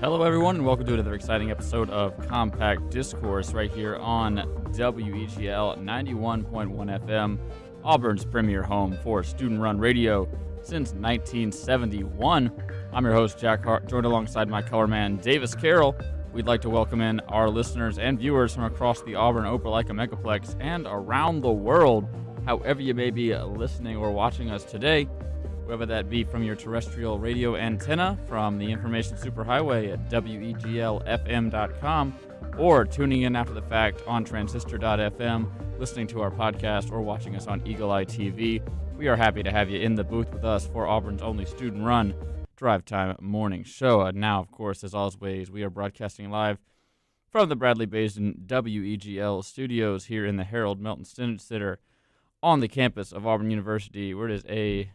Hello, everyone, and welcome to another exciting episode of Compact Discourse right here on WEGL 91.1 FM, Auburn's premier home for student-run radio since 1971. I'm your host, Jack Hart, joined alongside my colorman, Davis Carroll. We'd like to welcome in our listeners and viewers from across the Auburn Opelika Megaplex and around the world, however you may be listening or watching us today. Whether that be from your terrestrial radio antenna, from the information superhighway at weglfm.com, or tuning in after the fact on transistor.fm, listening to our podcast, or watching us on Eagle Eye TV, we are happy to have you in the booth with us for Auburn's only student-run drive time morning show. Now, of course, as always, we are broadcasting live from the Bradley Basin WEGL studios here in the Harold Melton Student Center on the campus of Auburn University, where it is a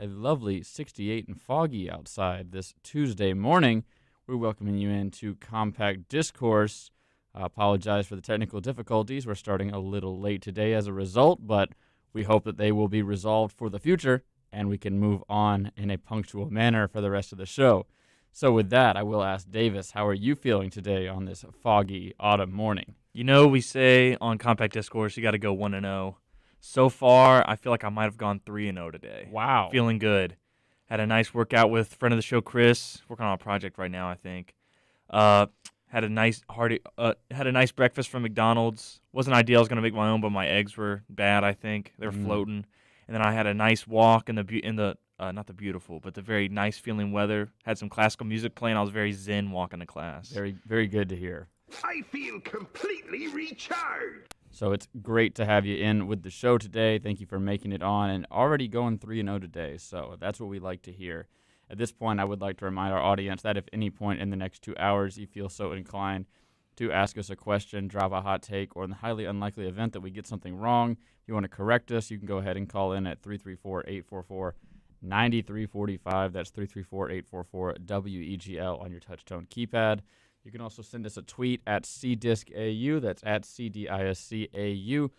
lovely 68 and foggy outside this Tuesday morning. We're welcoming you into Compact Discourse. I apologize for the technical difficulties. We're starting a little late today as a result, but we hope that they will be resolved for the future and we can move on in a punctual manner for the rest of the show. So with that, I will ask Davis, how are you feeling today on this foggy autumn morning? You know, we say on Compact Discourse, you got to go 1-0. So far, I feel like I might have gone 3-0 today. Wow. Feeling good. Had a nice workout with friend of the show, Chris. Working on a project right now, I think. Had a nice breakfast from McDonald's. Wasn't ideal. I was gonna make my own, but my eggs were bad. I think they were floating. And then I had a nice walk in the not the beautiful, but the very nice feeling weather. Had some classical music playing. I was very zen walking to class. Very, very good to hear. I feel completely recharged. So it's great to have you in with the show today. Thank you for making it on and already going 3-0 today. So that's what we like to hear. At this point, I would like to remind our audience that if any point in the next 2 hours you feel so inclined to ask us a question, drop a hot take, or in the highly unlikely event that we get something wrong, if you want to correct us, you can go ahead and call in at 334-844-9345. That's 334-844-WEGL on your touch-tone keypad. You can also send us a tweet at CDiscAU, that's at CDISCAU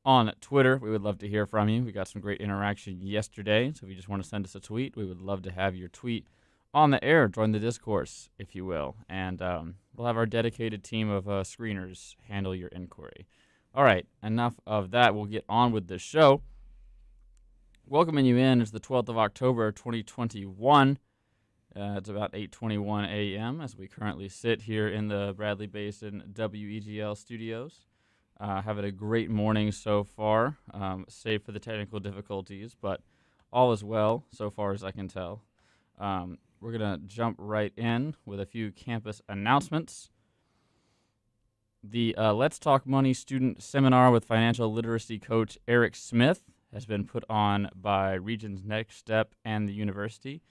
on Twitter. We would love to hear from you. We got some great interaction yesterday, so if you just want to send us a tweet, we would love to have your tweet on the air. Join the discourse, if you will, and we'll have our dedicated team of screeners handle your inquiry. All right, enough of that. We'll get on with the show. Welcoming you in is the 12th of October, 2021. It's about 8:21 a.m. as we currently sit here in the Bradley Basin WEGL studios. Having a great morning so far, save for the technical difficulties, but all is well so far as I can tell. We're going to jump right in with a few campus announcements. The Let's Talk Money student seminar with financial literacy coach Eric Smith has been put on by Regions Next Step and the university.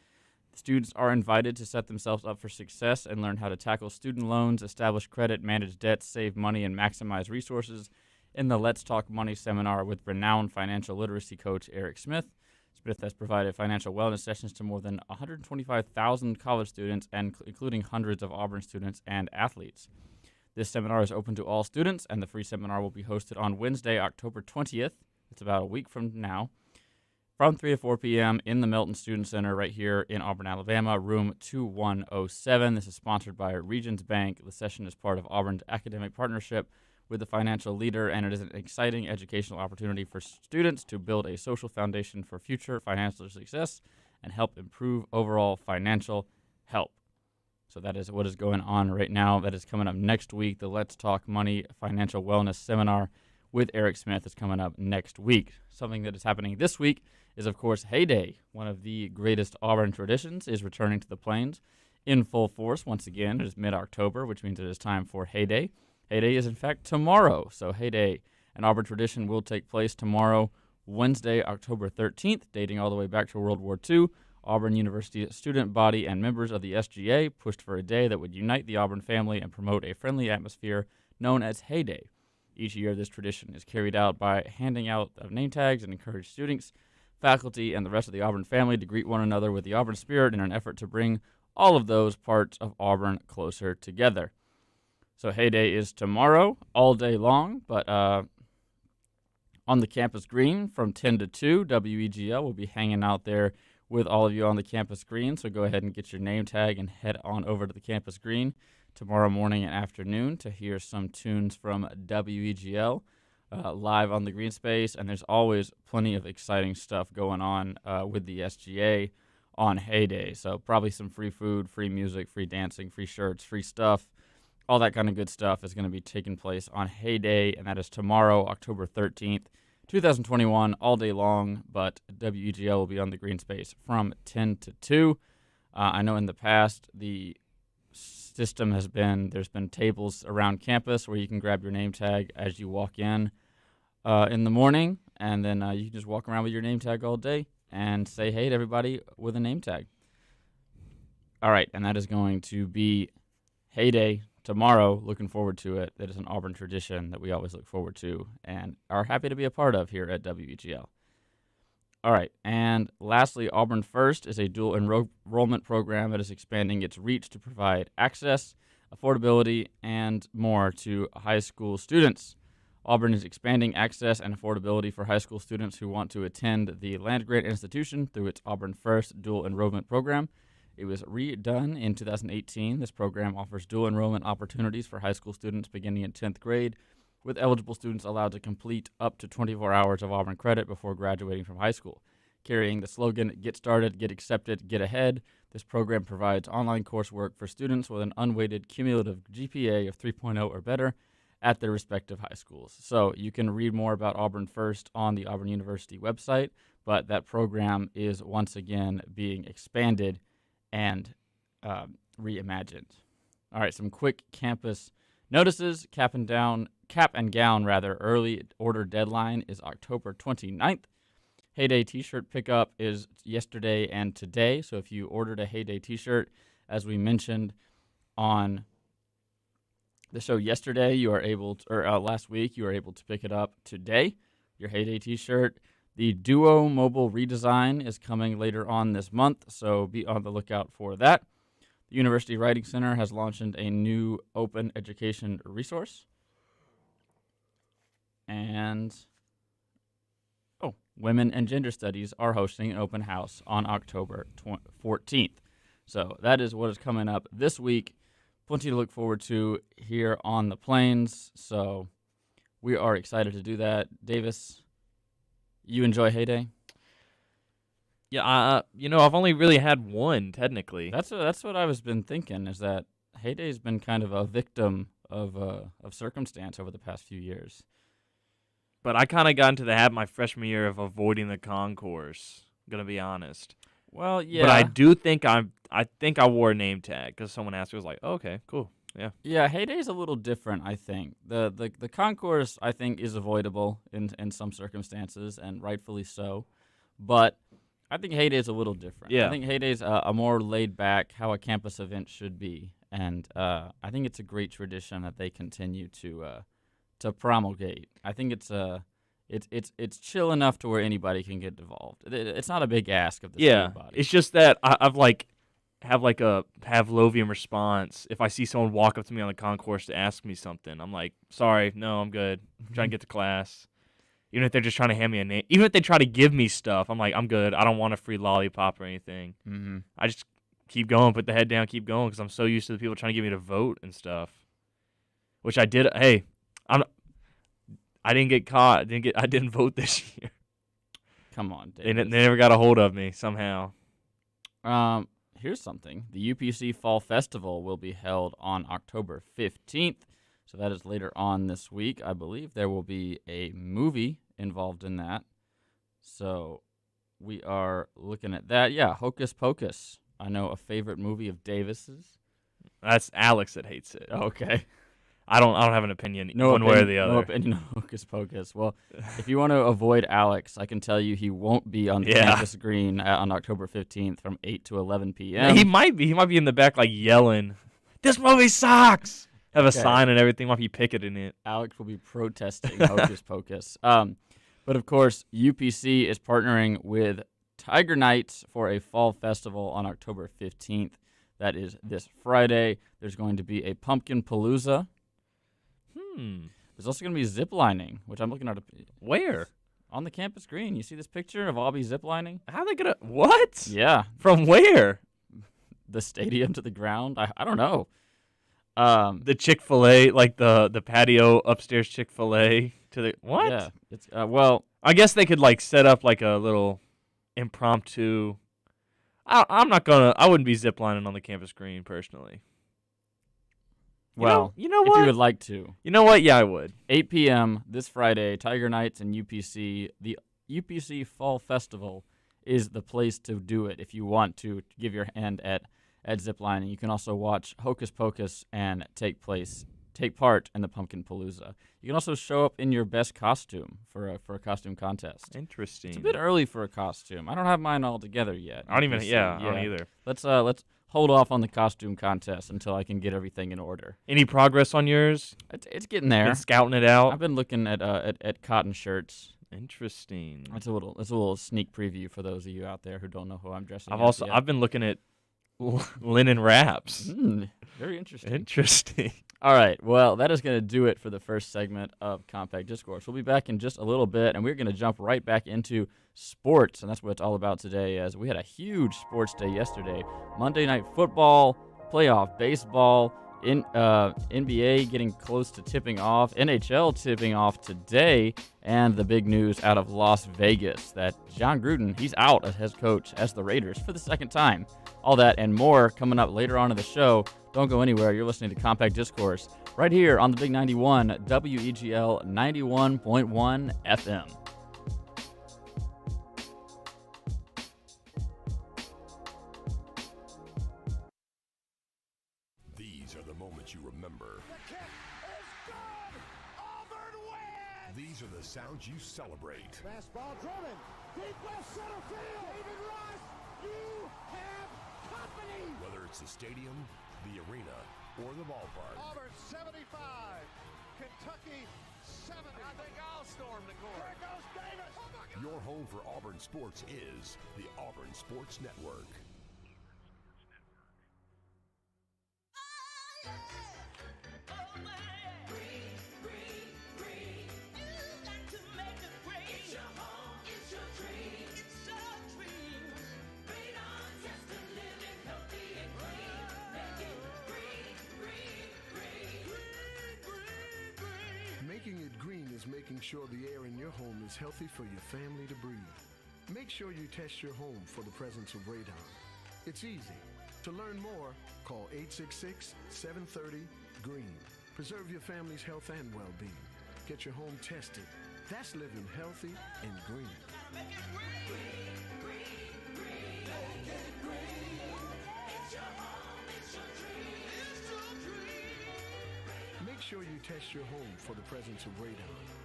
Students are invited to set themselves up for success and learn how to tackle student loans, establish credit, manage debts, save money, and maximize resources in the Let's Talk Money seminar with renowned financial literacy coach Eric Smith. Smith has provided financial wellness sessions to more than 125,000 college students, and including hundreds of Auburn students and athletes. This seminar is open to all students, and the free seminar will be hosted on Wednesday, October 20th. It's about a week from now, from 3 to 4 p.m. in the Melton Student Center right here in Auburn, Alabama, room 2107. This is sponsored by Regions Bank. The session is part of Auburn's academic partnership with the financial leader, and it is an exciting educational opportunity for students to build a social foundation for future financial success and help improve overall financial health. So that is what is going on right now. That is coming up next week. The Let's Talk Money Financial Wellness Seminar with Eric Smith is coming up next week. Something that is happening this week is, of course, Hay Day. One of the greatest Auburn traditions is returning to the Plains in full force once again. It is mid-October, which means it is time for Hay Day. Hay Day is, in fact, tomorrow. So Hay Day, an Auburn tradition, will take place tomorrow, Wednesday, October 13th, dating all the way back to World War II. Auburn University student body and members of the SGA pushed for a day that would unite the Auburn family and promote a friendly atmosphere known as Hay Day. Each year, this tradition is carried out by handing out of name tags and encourage students, faculty, and the rest of the Auburn family to greet one another with the Auburn spirit in an effort to bring all of those parts of Auburn closer together. So Hay Day is tomorrow, all day long, but on the campus green from 10 to 2, WEGL will be hanging out there with all of you on the campus green. So go ahead and get your name tag and head on over to the campus green tomorrow morning and afternoon to hear some tunes from WEGL live on the green space. And there's always plenty of exciting stuff going on with the SGA on Heyday. So probably some free food, free music, free dancing, free shirts, free stuff. All that kind of good stuff is going to be taking place on Heyday, and that is tomorrow, October 13th, 2021, all day long, but WEGL will be on the green space from 10 to 2. I know in the past the system has been, there's been tables around campus where you can grab your name tag as you walk in the morning, and then you can just walk around with your name tag all day and say hey to everybody with a name tag. All right, and that is going to be Heyday tomorrow. Looking forward to it. That is an Auburn tradition that we always look forward to and are happy to be a part of here at WEGL. All right, and lastly, Auburn First is a dual enrollment program that is expanding its reach to provide access, affordability, and more to high school students. Auburn is expanding access and affordability for high school students who want to attend the land-grant institution through its Auburn First dual enrollment program. It was redone in 2018. This program offers dual enrollment opportunities for high school students beginning in 10th grade, with eligible students allowed to complete up to 24 hours of Auburn credit before graduating from high school. Carrying the slogan, "Get started, get accepted, get ahead," this program provides online coursework for students with an unweighted cumulative GPA of 3.0 or better at their respective high schools. So you can read more about Auburn First on the Auburn University website, but that program is once again being expanded and reimagined. All right, some quick campus notices. Cap and gown, early order deadline is October 29th. Heyday t-shirt pickup is yesterday and today. So if you ordered a Heyday t-shirt, as we mentioned on the show yesterday, you are able to, or last week, you are able to pick it up today. Your Heyday t-shirt. The Duo mobile redesign is coming later on this month, so be on the lookout for that. The University Writing Center has launched a new open education resource. And, Women and Gender Studies are hosting an open house on October 14th. So that is what is coming up this week. Plenty to look forward to here on the Plains, so we are excited to do that. Davis, you enjoy Heyday? Yeah, I've only really had one technically. That's what I was been thinking. Is that Heyday's been kind of a victim of circumstance over the past few years. But I kind of got into the habit my freshman year of avoiding the concourse. I'm gonna be honest. Well, yeah. But I do think I wore a name tag because someone asked me. I was like, oh, okay, cool, yeah. Yeah, Heyday's a little different. I think the concourse I think is avoidable in some circumstances and rightfully so, but I think Heyday's a little different. Yeah. I think Heyday's a more laid back, how a campus event should be, and I think it's a great tradition that they continue to promulgate. I think it's chill enough to where anybody can get involved. It's not a big ask of the student body. It's just that I've have a Pavlovian response. If I see someone walk up to me on the concourse to ask me something, I'm like, sorry, no, I'm good. I'm trying to get to class. Even if they're just trying to hand me a name, even if they try to give me stuff, I'm like, I'm good. I don't want a free lollipop or anything. Mm-hmm. I just keep going, put the head down, keep going, because I'm so used to the people trying to get me to vote and stuff. Which I did. Hey, I didn't get caught. I didn't vote this year. Come on, They Davis. never got a hold of me somehow. Here's something. The UPC Fall Festival will be held on October 15th. So that is later on this week. I believe there will be a movie involved in that. So we are looking at that. Yeah, Hocus Pocus. I know a favorite movie of Davis's. That's Alex that hates it. Okay. I don't have an opinion one way or the other. No opinion on Hocus Pocus. Well, if you want to avoid Alex, I can tell you he won't be on the campus green on October 15th from 8 to 11 p.m. He might be. He might be in the back like yelling, "This movie sucks!" Have a sign and everything. Might be picketing it. Alex will be protesting Hocus Pocus. But of course, UPC is partnering with Tiger Knights for a fall festival on October 15th. That is this Friday. There's going to be a Pumpkin Palooza. There's also going to be zip lining, which I'm looking at. Where? On the campus green. You see this picture of Aubie ziplining? How are they gonna? What? Yeah. From where? The stadium to the ground? I don't know. The Chick-fil-A, like the patio upstairs Chick-fil-A to the what? Yeah. It's well, I guess they could like set up like a little impromptu. I'm not gonna. I wouldn't be ziplining on the campus green personally. well, you know if what? you would like to. You know what? Yeah, I would. 8 p.m. this Friday, Tiger Knights and UPC. The UPC Fall Festival is the place to do it if you want to give your hand at ziplining. You can also watch Hocus Pocus and take part in the Pumpkin Palooza. You can also show up in your best costume for a costume contest. Interesting. It's a bit early for a costume. I don't have mine all together yet. I don't even. UPC, Yeah, I don't either. Let's hold off on the costume contest until I can get everything in order. Any progress on yours? It's getting there. Been scouting it out. I've been looking at cotton shirts. Interesting. It's a little sneak preview for those of you out there who don't know who I'm dressing. as yet. I've been looking at linen wraps. Very interesting. Interesting. All right, well, that is going to do it for the first segment of Compact Discourse. We'll be back in just a little bit, and we're going to jump right back into sports, and that's what it's all about today, as we had a huge sports day yesterday. Monday Night Football, playoff baseball, NBA getting close to tipping off, NHL tipping off today, and the big news out of Las Vegas that John Gruden, he's out as head coach as the Raiders for the second time. All that and more coming up later on in the show. Don't go anywhere. You're listening to Compact Discourse right here on the Big 91, WEGL 91.1 FM. These are the moments you remember. The kick is good. Auburn wins. These are the sounds you celebrate. Fastball driven. Deep left center field. David Ross, you have company. Whether it's the stadium, the arena, or the ballpark. Auburn 75. Kentucky 70. I think I'll storm the court. There goes Davis. Oh my God. Your home for Auburn sports is the Auburn Sports Network. Making it green is making sure the air in your home is healthy for your family to breathe. Make sure you test your home for the presence of radon. It's easy. To learn more, call 866-730-GREEN. Preserve your family's health and well-being. Get your home tested. That's living healthy and green. Make sure you test your home for the presence of radon.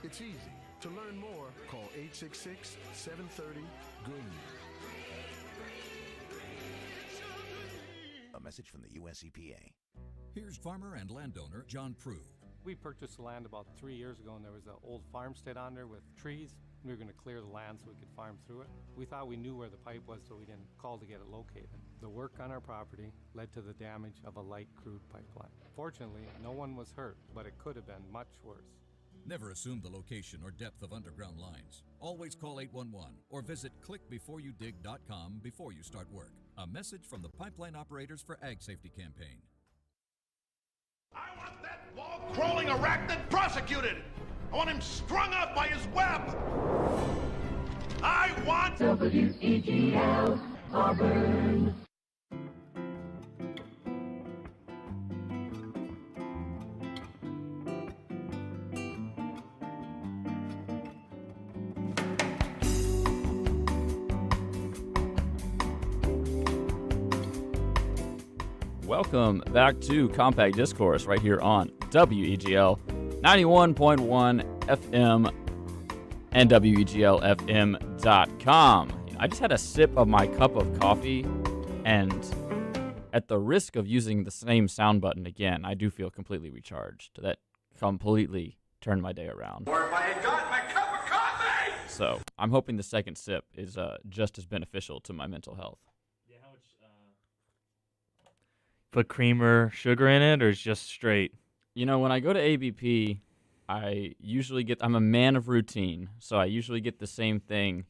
It's easy. To learn more, call 866-730-GREEN. A message from the U.S. EPA. Here's farmer and landowner John Prue. We purchased the land about 3 years ago, and there was an old farmstead on there with trees. We were going to clear the land so we could farm through it. We thought we knew where the pipe was, so we didn't call to get it located. The work on our property led to the damage of a light crude pipeline. Fortunately, no one was hurt, but it could have been much worse. Never assume the location or depth of underground lines. Always call 811 or visit clickbeforeyoudig.com before you start work. A message from the Pipeline Operators for Ag Safety campaign. I want that wall-crawling arachnid prosecuted. I want him strung up by his web. I want WEGL Auburn. Welcome back to Compact Discourse right here on WEGL 91.1 FM and WEGLFM.com. I just had a sip of my cup of coffee, and at the risk of using the same sound button again, I do feel completely recharged. That completely turned my day around. Or if I had got my cup of coffee! So I'm hoping the second sip is just as beneficial to my mental health. Yeah, how much? Put cream or sugar in it, or it's just straight? You know, when I go to ABP, I'm a man of routine, so I usually get the same thing,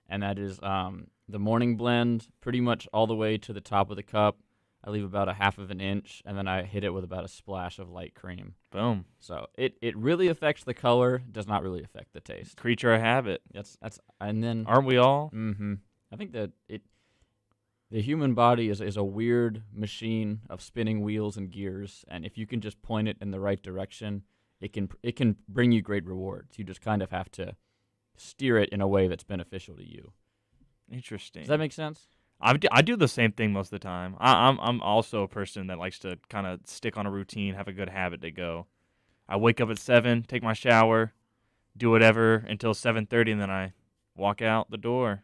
and that is the morning blend pretty much all the way to the top of the cup. I leave about a half of an inch, and then I hit it with about a splash of light cream. Boom. So it really affects the color, does not really affect the taste. Creature of habit. That's and then Aren't we all? I think that the human body is a weird machine of spinning wheels and gears, and if you can just point it in the right direction, it can bring you great rewards. You just kind of have to steer it in a way that's beneficial to you. Interesting. Does that make sense? I do the same thing most of the time. I'm also a person that likes to kind of stick on a routine, have a good habit to go. I wake up at 7, take my shower, do whatever until 7:30, and then I walk out the door.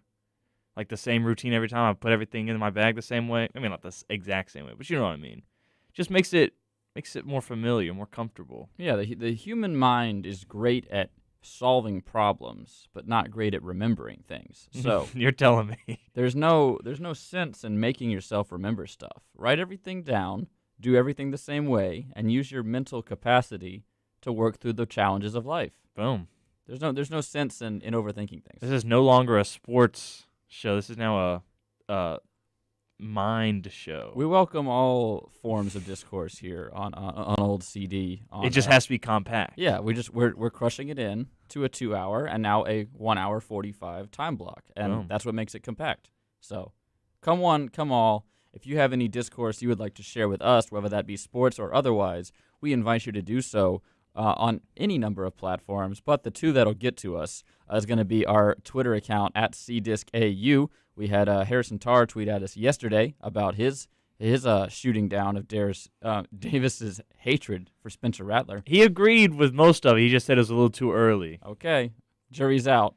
Like the same routine every time. I put everything in my bag the same way. I mean, not the exact same way, but you know what I mean. Just makes it more familiar, more comfortable. Yeah, the human mind is great at solving problems, but not great at remembering things. So You're telling me. there's no sense in making yourself remember stuff. Write everything down, do everything the same way, and use your mental capacity to work through the challenges of life. Boom. There's no sense in overthinking things. This is no longer a sports show. This is now a mind show. We welcome all forms of discourse here on Old CD. It just has to be compact. Yeah, we're crushing it in to a 2 hour and now a 1 hour 45 time block, and Boom. that's what makes it compact. So, come one, come all. If you have any discourse you would like to share with us, whether that be sports or otherwise, we invite you to do so on any number of platforms. But the two that'll get to us is going to be our Twitter account at CDiscAU. We had Harrison Tarr tweet at us yesterday about his shooting down of Davis's hatred for Spencer Rattler. He agreed with most of it. He just said it was a little too early. Okay, jury's out.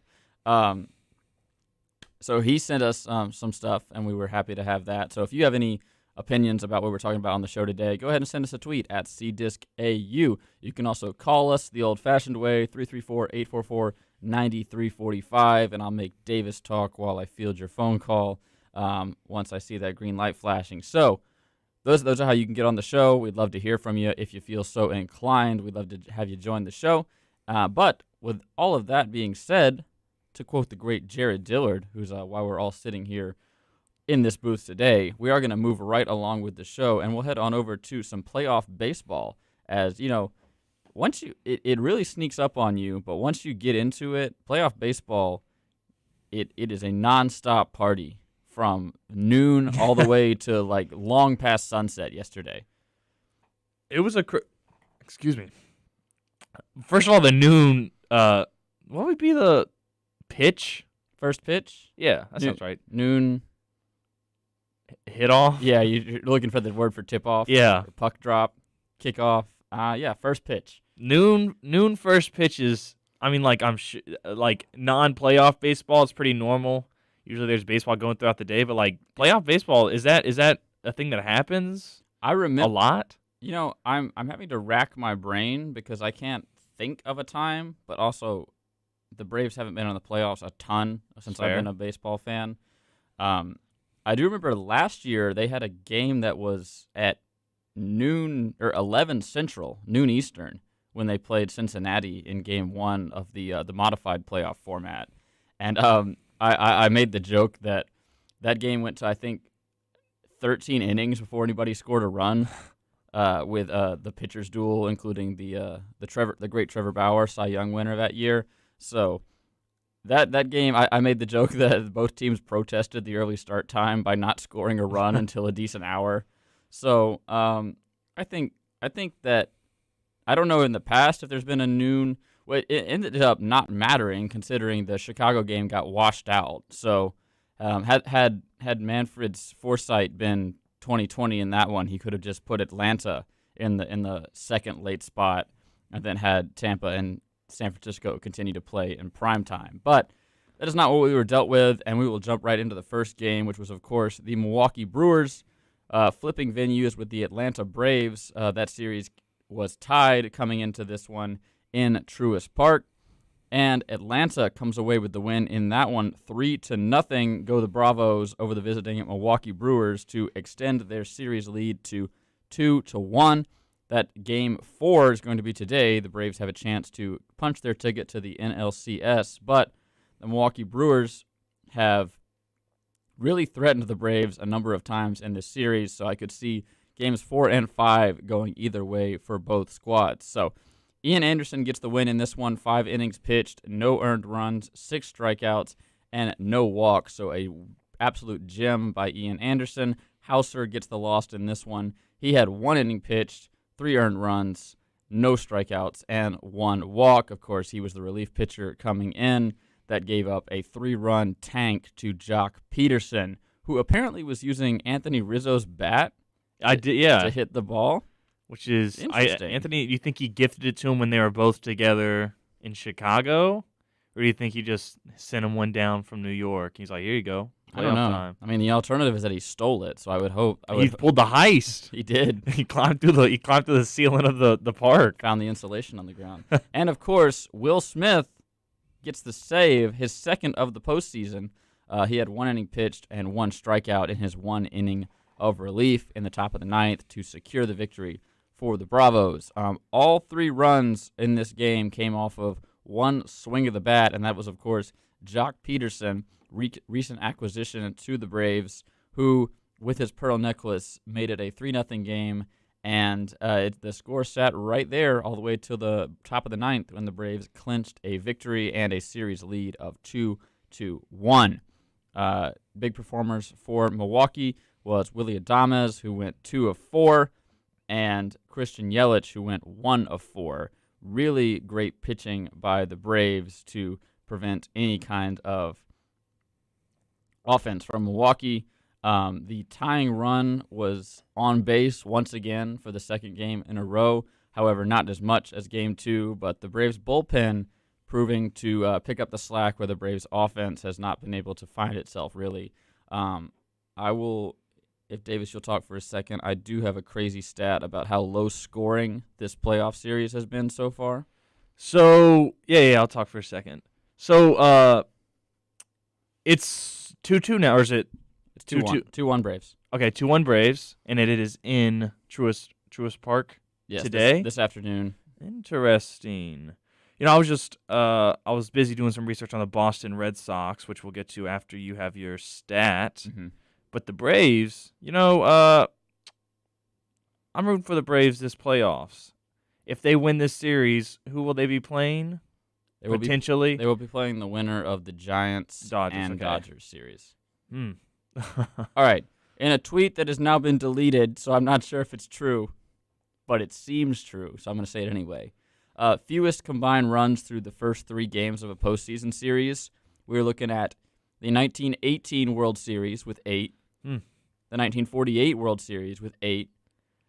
So he sent us some stuff, and we were happy to have that. So if you have any opinions about what we're talking about on the show today, go ahead and send us a tweet at CDiscAU. You can also call us the old-fashioned way, 334-844-9345, and I'll make Davis talk while I field your phone call once I see that green light flashing. So those are how you can get on the show. We'd love to hear from you if you feel so inclined. We'd love to have you join the show. But with all of that being said, to quote the great Jared Dillard, who's why we're all sitting here in this booth today, we are going to move right along with the show, and we'll head on over to some playoff baseball. As you know, once it really sneaks up on you, but once you get into it, playoff baseball, it is a nonstop party from noon all the way to like long past sunset yesterday. It was excuse me. First of all, the noon. What would be the pitch? First pitch? Yeah, that sounds right. Noon. Hit off? Yeah, you're looking for the word for tip off. Yeah. Or puck drop, kickoff. Yeah, first pitch. Noon first pitch is, I mean, like like non-playoff baseball, it's pretty normal. Usually there's baseball going throughout the day, but like playoff baseball, is that a thing that happens? I remember a lot. You know, I'm having to rack my brain because I can't think of a time, but also the Braves haven't been in the playoffs a ton since I've been a baseball fan. I do remember last year they had a game that was at noon or 11 Central, noon Eastern, when they played Cincinnati in Game 1 of the modified playoff format. And I made the joke that game went to, I think, 13 innings before anybody scored a run, with the pitcher's duel, including the great Trevor Bauer Cy Young winner that year. So that game, I made the joke that both teams protested the early start time by not scoring a run until a decent hour. So I think that, I don't know in the past if there's been a noon. Well, it ended up not mattering considering the Chicago game got washed out. So had Manfred's foresight been 2020 in that one, he could have just put Atlanta in the second late spot and then had Tampa and San Francisco continue to play in prime time. But that is not what we were dealt with, and we will jump right into the first game, which was, of course, the Milwaukee Brewers flipping venues with the Atlanta Braves. That series was tied coming into this one in Truist Park, and Atlanta comes away with the win in that one, 3-0. Go the Bravos over the visiting Milwaukee Brewers to extend their series lead to 2-1. that Game 4 is going to be today. The Braves have a chance to punch their ticket to the NLCS, but the Milwaukee Brewers have really threatened the Braves a number of times in this series, so I could see Games 4 and 5 going either way for both squads. So Ian Anderson gets the win in this one, 5 innings pitched, no earned runs, 6 strikeouts, and no walks, so a absolute gem by Ian Anderson. Hauser gets the loss in this one. He had 1 inning pitched, 3 earned runs, no strikeouts, and 1 walk. Of course, he was the relief pitcher coming in that gave up a 3-run tank to Jock Peterson, who apparently was using Anthony Rizzo's bat to hit the ball. Which is, interesting. Anthony, do you think he gifted it to him when they were both together in Chicago? Or do you think he just sent him one down from New York? He's like, here you go. I don't know. Time. I mean, the alternative is that he stole it, so I would hope. He pulled the heist. He did. He climbed through the ceiling of the park. Found the insulation on the ground. And, of course, Will Smith gets the save, his second of the postseason. He had 1 inning pitched and 1 strikeout in his 1 inning of relief in the top of the 9th to secure the victory for the Bravos. All 3 runs in this game came off of 1 swing of the bat, and that was, of course, Jock Peterson, recent acquisition to the Braves, who, with his pearl necklace, made it a 3-0 game, and the score sat right there all the way to the top of the 9th when the Braves clinched a victory and a series lead of 2-1. Big performers for Milwaukee was Willy Adames, who went 2 of 4, and Christian Yelich, who went 1 of 4. Really great pitching by the Braves to prevent any kind of offense from Milwaukee. The tying run was on base once again for the second game in a row. However, not as much as Game 2, but the Braves bullpen proving to pick up the slack where the Braves offense has not been able to find itself, really. I will, if Davis, you'll talk for a second, I do have a crazy stat about how low scoring this playoff series has been so far. So, yeah, I'll talk for a second. So, it's 2-2 now, or is it? It's 2-1. 2-1 Braves. Okay, 2-1 Braves, and it is in Truist Park today? This afternoon. Interesting. You know, I was busy doing some research on the Boston Red Sox, which we'll get to after you have your stat. Mm-hmm. But the Braves, I'm rooting for the Braves this playoffs. If they win this series, who will they be playing? They will be playing the winner of the Giants Dodgers series. All right. In a tweet that has now been deleted, so I'm not sure if it's true, but it seems true, so I'm going to say it anyway. Fewest combined runs through the first 3 games of a postseason series. We're looking at the 1918 World Series with 8, the 1948 World Series with 8,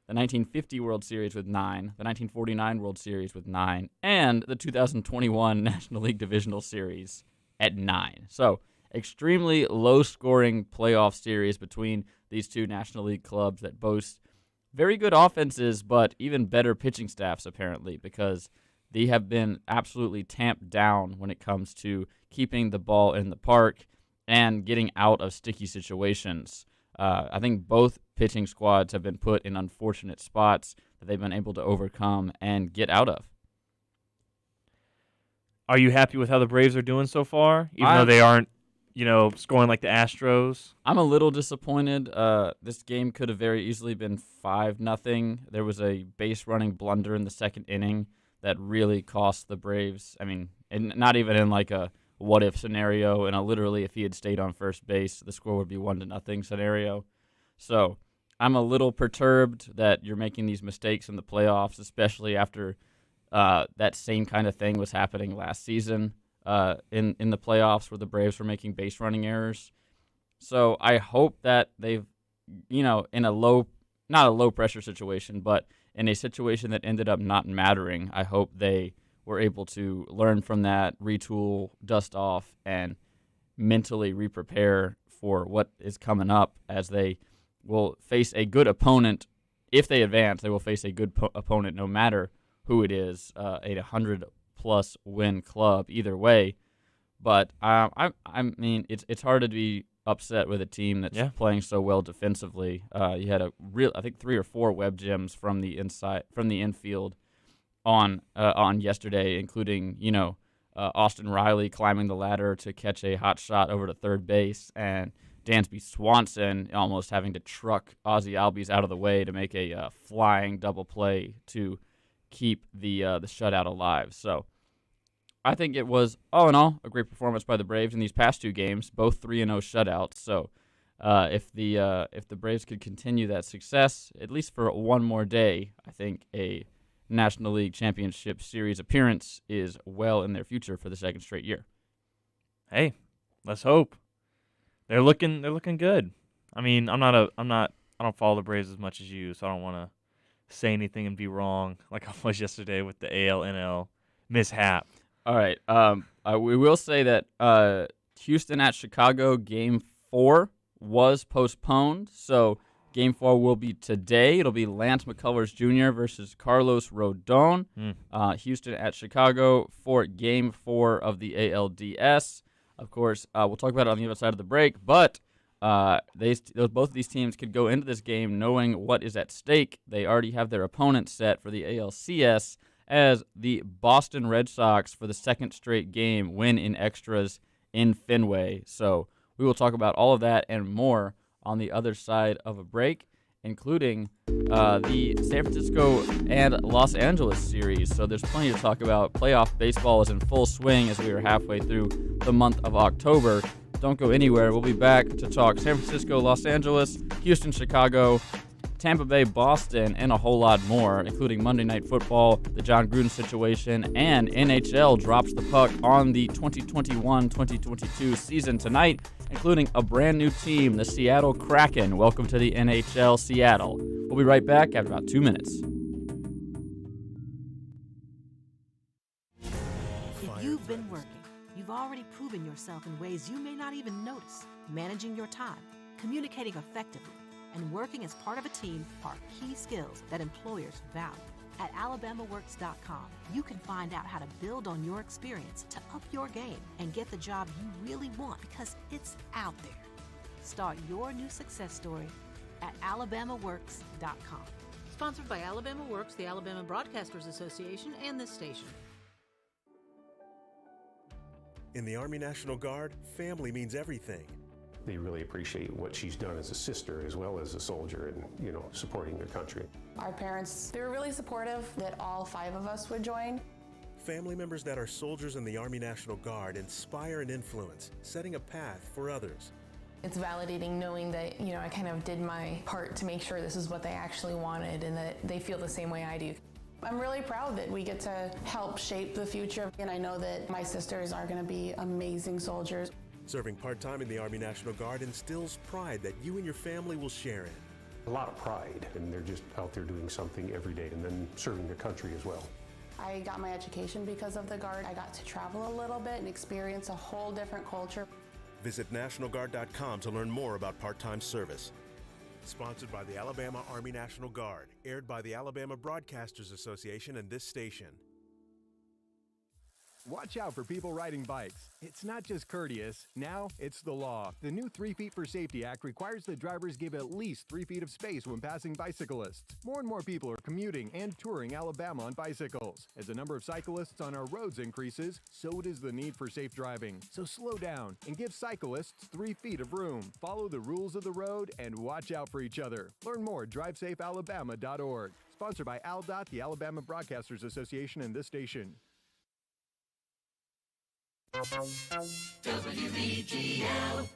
the 1950 World Series with 9, the 1949 World Series with 9, and the 2021 National League Divisional Series at 9. So, extremely low-scoring playoff series between these 2 National League clubs that boast very good offenses, but even better pitching staffs, apparently, because they have been absolutely tamped down when it comes to keeping the ball in the park and getting out of sticky situations. I think both pitching squads have been put in unfortunate spots that they've been able to overcome and get out of. Are you happy with how the Braves are doing so far, even though they aren't, scoring like the Astros? I'm a little disappointed. This game could have very easily been 5-0. There was a base running blunder in the second inning that really cost the Braves. I mean, and not even in like a what-if scenario, and literally if he had stayed on first base, the score would be 1-0 scenario. So I'm a little perturbed that you're making these mistakes in the playoffs, especially after that same kind of thing was happening last season in the playoffs where the Braves were making base running errors. So I hope that they've, in not a low-pressure situation, but in a situation that ended up not mattering, I hope they were able to learn from that, retool, dust off, and mentally re-prepare for what is coming up, as they will face a good opponent. If they advance, they will face a good opponent no matter who it is, a 100-plus win club either way. But I mean, it's hard to be upset with a team that's playing so well defensively. You had I think 3 or 4 web gems from the infield on yesterday, including Austin Riley climbing the ladder to catch a hot shot over to third base, and Dansby Swanson almost having to truck Ozzie Albies out of the way to make a flying double play to keep the shutout alive. So I think it was, all in all, a great performance by the Braves in these past 2 games, both 3-0 shutouts. So if the Braves could continue that success, at least for one more day, I think a National League Championship Series appearance is well in their future for the second straight year. Hey, let's hope. They're looking good. I mean, I don't follow the Braves as much as you, so I don't want to say anything and be wrong like I was yesterday with the AL-NL mishap. All right. We will say that Houston at Chicago Game 4 was postponed, so Game 4 will be today. It'll be Lance McCullers Jr. versus Carlos Rodon. Houston at Chicago for Game 4 of the ALDS. Of course, we'll talk about it on the other side of the break, but both of these teams could go into this game knowing what is at stake. They already have their opponent set for the ALCS as the Boston Red Sox, for the second straight game, win in extras in Fenway. So we will talk about all of that and more on the other side of a break, including the San Francisco and Los Angeles series. So there's plenty to talk about. Playoff baseball is in full swing as we are halfway through the month of October. Don't go anywhere. We'll be back to talk San Francisco, Los Angeles, Houston, Chicago, Tampa Bay, Boston, and a whole lot more, including Monday Night Football, the John Gruden situation, and NHL drops the puck on the 2021-2022 season tonight, including a brand new team, the Seattle Kraken. Welcome to the NHL, Seattle. We'll be right back after about 2 minutes. If you've been working, you've already proven yourself in ways you may not even notice. Managing your time, communicating effectively, and working as part of a team are key skills that employers value. At alabamaworks.com, you can find out how to build on your experience to up your game and get the job you really want, because it's out there. Start your new success story at alabamaworks.com. Sponsored by Alabama Works, the Alabama Broadcasters Association, and this station. In the Army National Guard, family means everything. They really appreciate what she's done as a sister as well as a soldier and, supporting their country. Our parents, they were really supportive that all 5 of us would join. Family members that are soldiers in the Army National Guard inspire and influence, setting a path for others. It's validating knowing that, I kind of did my part to make sure this is what they actually wanted and that they feel the same way I do. I'm really proud that we get to help shape the future, and I know that my sisters are going to be amazing soldiers. Serving part-time in the Army National Guard instills pride that you and your family will share in. A lot of pride, and they're just out there doing something every day and then serving the country as well. I got my education because of the Guard. I got to travel a little bit and experience a whole different culture. Visit NationalGuard.com to learn more about part-time service. Sponsored by the Alabama Army National Guard, aired by the Alabama Broadcasters Association and this station. Watch out for people riding bikes. It's not just courteous. Now it's the law. The new 3 Feet for Safety Act requires that drivers give at least 3 feet of space when passing bicyclists. More and more people are commuting and touring Alabama on bicycles. As the number of cyclists on our roads increases, so does the need for safe driving. So slow down and give cyclists 3 feet of room. Follow the rules of the road and watch out for each other. Learn more at drivesafealabama.org. Sponsored by ALDOT, the Alabama Broadcasters Association, and this station. WEGL.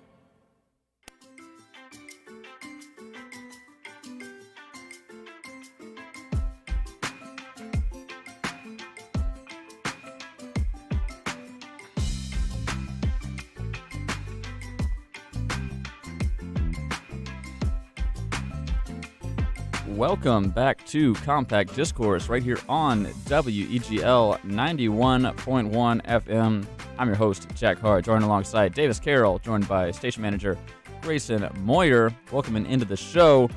Welcome back to Compact Discourse right here on WEGL 91.1 FM. I'm your host, Jack Hart, joined alongside Davis Carroll, joined by station manager Grayson Moyer. Welcome into the show.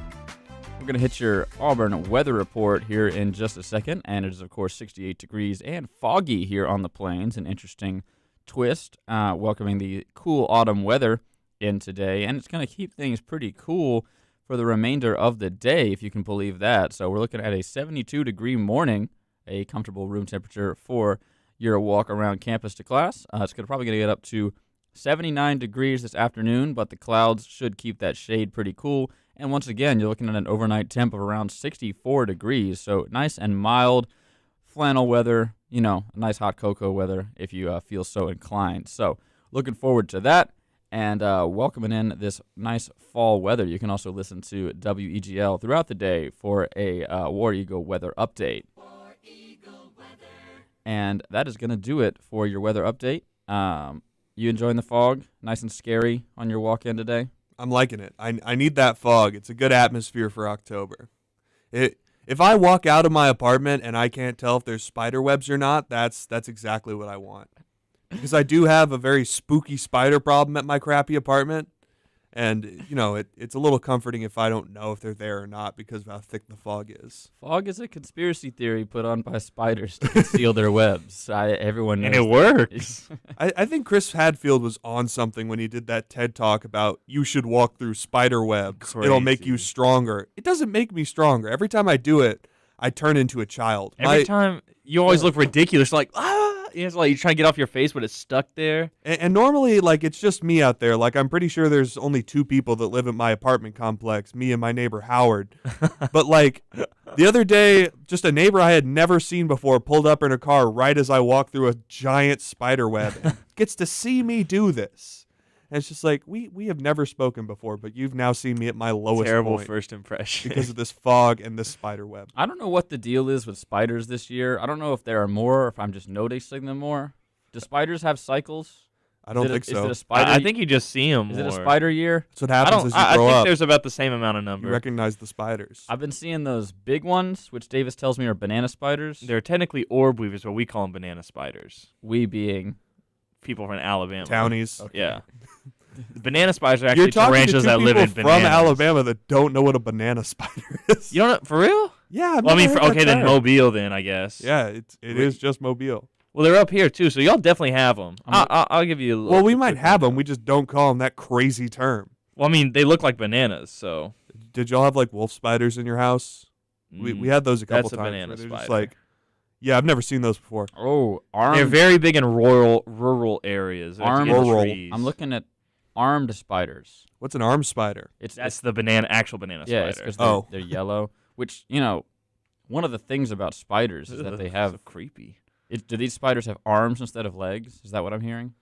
We're going to hit your Auburn weather report here in just a second, and it is, of course, 68 degrees and foggy here on the plains, an interesting twist, welcoming the cool autumn weather in today, and it's going to keep things pretty cool for the remainder of the day, if you can believe that. So we're looking at a 72-degree morning, a comfortable room temperature for your walk around campus to class. It's probably going to get up to 79 degrees this afternoon, but the clouds should keep that shade pretty cool. And once again, you're looking at an overnight temp of around 64 degrees, so nice and mild flannel weather, nice hot cocoa weather if you feel so inclined. So looking forward to that. And welcoming in this nice fall weather. You can also listen to WEGL throughout the day for a War Eagle weather update. War Eagle weather. And that is going to do it for your weather update. You enjoying the fog? Nice and scary on your walk in today? I'm liking it. I need that fog. It's a good atmosphere for October. If I walk out of my apartment and I can't tell if there's spider webs or not, that's exactly what I want. Because I do have a very spooky spider problem at my crappy apartment. And, it's a little comforting if I don't know if they're there or not because of how thick the fog is. Fog is a conspiracy theory put on by spiders to conceal their webs. Everyone knows. And it works. I think Chris Hadfield was on something when he did that TED Talk about you should walk through spider webs. Crazy. It'll make you stronger. It doesn't make me stronger. Every time I do it, I turn into a child. Every time you always look ridiculous, like, it's like you're trying to get off your face, but it's stuck there. And normally, it's just me out there. I'm pretty sure there's only 2 people that live in my apartment complex, me and my neighbor Howard. But, the other day, just a neighbor I had never seen before pulled up in a car right as I walked through a giant spider web and gets to see me do this. And it's just we have never spoken before, but you've now seen me at my lowest Terrible point first impression. because of this fog and this spider web. I don't know what the deal is with spiders this year. I don't know if there are more or if I'm just noticing them more. Do spiders have cycles? I don't think so. Is it a spider? I think you just see them more. Is it a spider year? That's what happens as you grow I think up. there's about the same amount of number. You recognize the spiders. I've been seeing those big ones, which Davis tells me are banana spiders. They're technically orb weavers, but we call them banana spiders. We being people from Alabama. Townies. Okay. Yeah. The banana spiders are actually You're talking tarantulas to that live in people bananas. from Alabama that don't know what a banana spider is. You don't know, for real? Yeah. Well, then Mobile then, I guess. Yeah, it is just Mobile. Well, they're up here too, so y'all definitely have them. I'll give you a little. Well, we might have them. We just don't call them that crazy term. Well, they look like bananas, so. Did y'all have wolf spiders in your house? We had those a couple That's a times. banana They're spider. just yeah, I've never seen those before. Oh, they're very big in rural areas. Rural. I'm looking at armed spiders. What's an armed spider? That's the actual banana yeah, spider. because they're yellow. Which one of the things about spiders is that they have so creepy. Do these spiders have arms instead of legs? Is that what I'm hearing?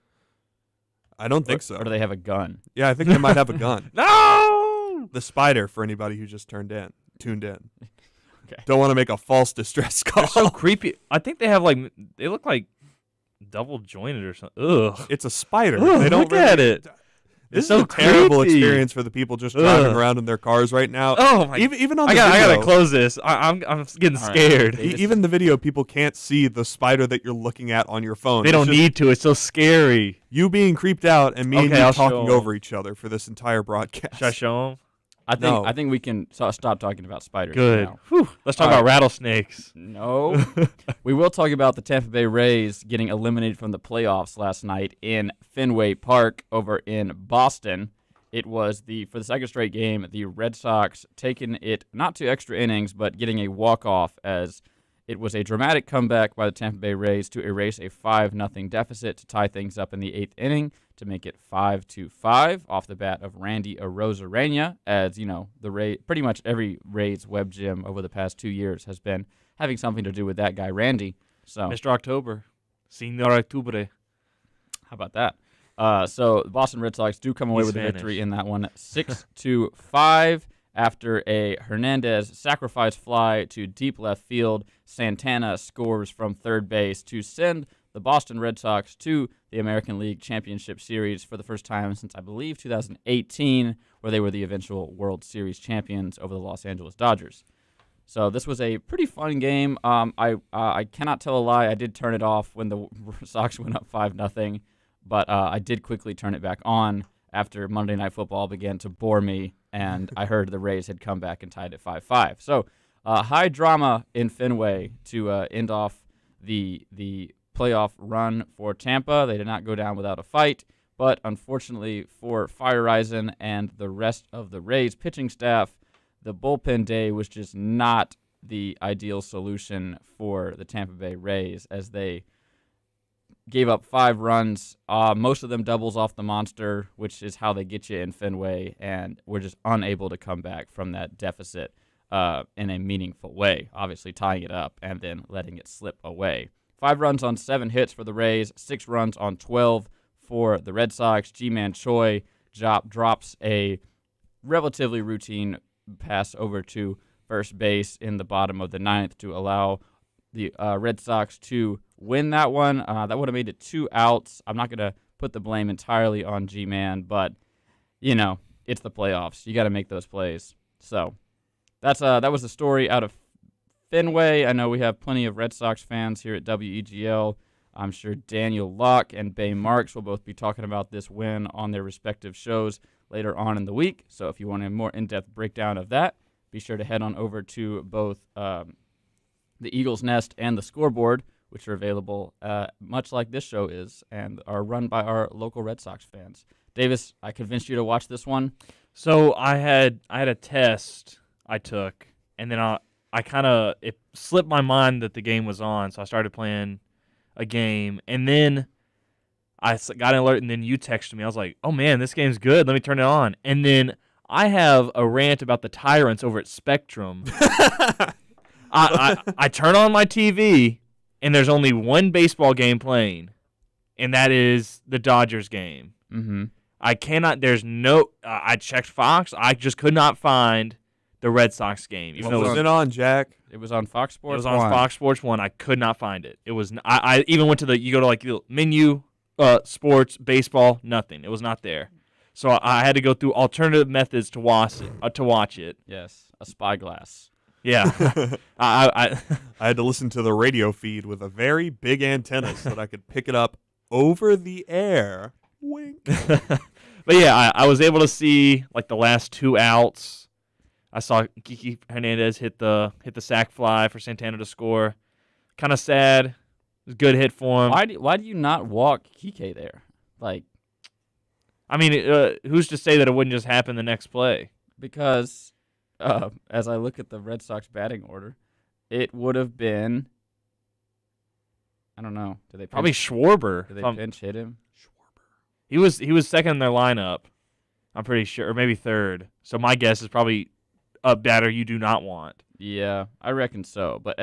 I don't think so. Or do they have a gun? Yeah, I think they might have a gun. No! The spider, for anybody who just tuned in. Okay. Don't want to make a false distress call. They're so creepy. I think they have they look like double jointed or something. Ugh. It's a spider. Ugh, they don't look at it. This is so a terrible creepy. experience for the people just driving around in their cars right now. Oh my! Even on the I video, gotta close this. I'm getting scared. Even the video, people can't see the spider that you're looking at on your phone. They don't need to. It's so scary. You being creeped out and me and you I'll talking over each other for this entire broadcast. Should I show them? I think we can stop talking about spiders. Good. Now. Whew. Let's talk about rattlesnakes. No. We will talk about the Tampa Bay Rays getting eliminated from the playoffs last night in Fenway Park over in Boston. It was for the second straight game, the Red Sox taking it not to extra innings, but getting a walk-off as it was a dramatic comeback by the Tampa Bay Rays to erase a 5-0 deficit to tie things up in the 8th inning to make it 5-5 off the bat of Randy Arozarena. As pretty much every Rays web gym over the past 2 years has been having something to do with that guy, Randy. So Mr. October, Señor Octubre. How about that? So the Boston Red Sox do come away with a victory in that one, 6-5. After a Hernandez sacrifice fly to deep left field, Santana scores from third base to send the Boston Red Sox to the American League Championship Series for the first time since, I believe, 2018, where they were the eventual World Series champions over the Los Angeles Dodgers. So this was a pretty fun game. I cannot tell a lie. I did turn it off when the Sox went up 5-0, but I did quickly turn it back on after Monday Night Football began to bore me, and I heard the Rays had come back and tied it 5-5. So high drama in Fenway to end off the playoff run for Tampa. They did not go down without a fight, But unfortunately for Fireisen and the rest of the Rays pitching staff, the bullpen day was just not the ideal solution for the Tampa Bay Rays, as they gave up 5 runs, most of them doubles off the monster, which is how they get you in Fenway, and were just unable to come back from that deficit in a meaningful way, obviously tying it up and then letting it slip away. 5 runs on 7 hits for the Rays, 6 runs on 12 for the Red Sox. Ji-Man Choi drops a relatively routine pass over to first base in the bottom of the 9th to allow the Red Sox to win that one. That would have made it 2 outs. I'm not going to put the blame entirely on G-Man, but, you know, it's the playoffs. You got to make those plays. So that was the story out of Fenway. I know we have plenty of Red Sox fans here at WEGL. I'm sure Daniel Locke and Bay Marks will both be talking about this win on their respective shows later on in the week. So if you want a more in-depth breakdown of that, be sure to head on over to both the Eagles Nest and the Scoreboard, which are available much like this show is and are run by our local Red Sox fans. Davis, I convinced you to watch this one. So I had a test I took, and then it slipped my mind that the game was on, so I started playing a game, and then I got an alert, and then you texted me. I was like, oh man, this game's good. Let me turn it on. And then I have a rant about the tyrants over at Spectrum. I turn on my TV, and there's only one baseball game playing, and that is the Dodgers game. Mm-hmm. I checked Fox. I just could not find the Red Sox game. What was it on, Jack? It was on Fox Sports 1. It was on Fox Sports 1. I could not find it. It was. I even went to you go to like the menu, sports, baseball, nothing. It was not there. So I had to go through alternative methods to watch it. Yes, a spyglass. Yeah. I had to listen to the radio feed with a very big antenna so that I could pick it up over the air. Wink. But yeah, I was able to see like the last 2 outs. I saw Kiki Hernandez hit the sac fly for Santana to score. Kind of sad. It was a good hit for him. Why do you not walk Kike there? Like, I mean, who's to say that it wouldn't just happen the next play? Because as I look at the Red Sox batting order, it would have been, I don't know. Did they probably Schwarber? Did they pinch hit him? Schwarber. He was second in their lineup. I'm pretty sure, or maybe third. So my guess is probably a batter you do not want. Yeah, I reckon so. But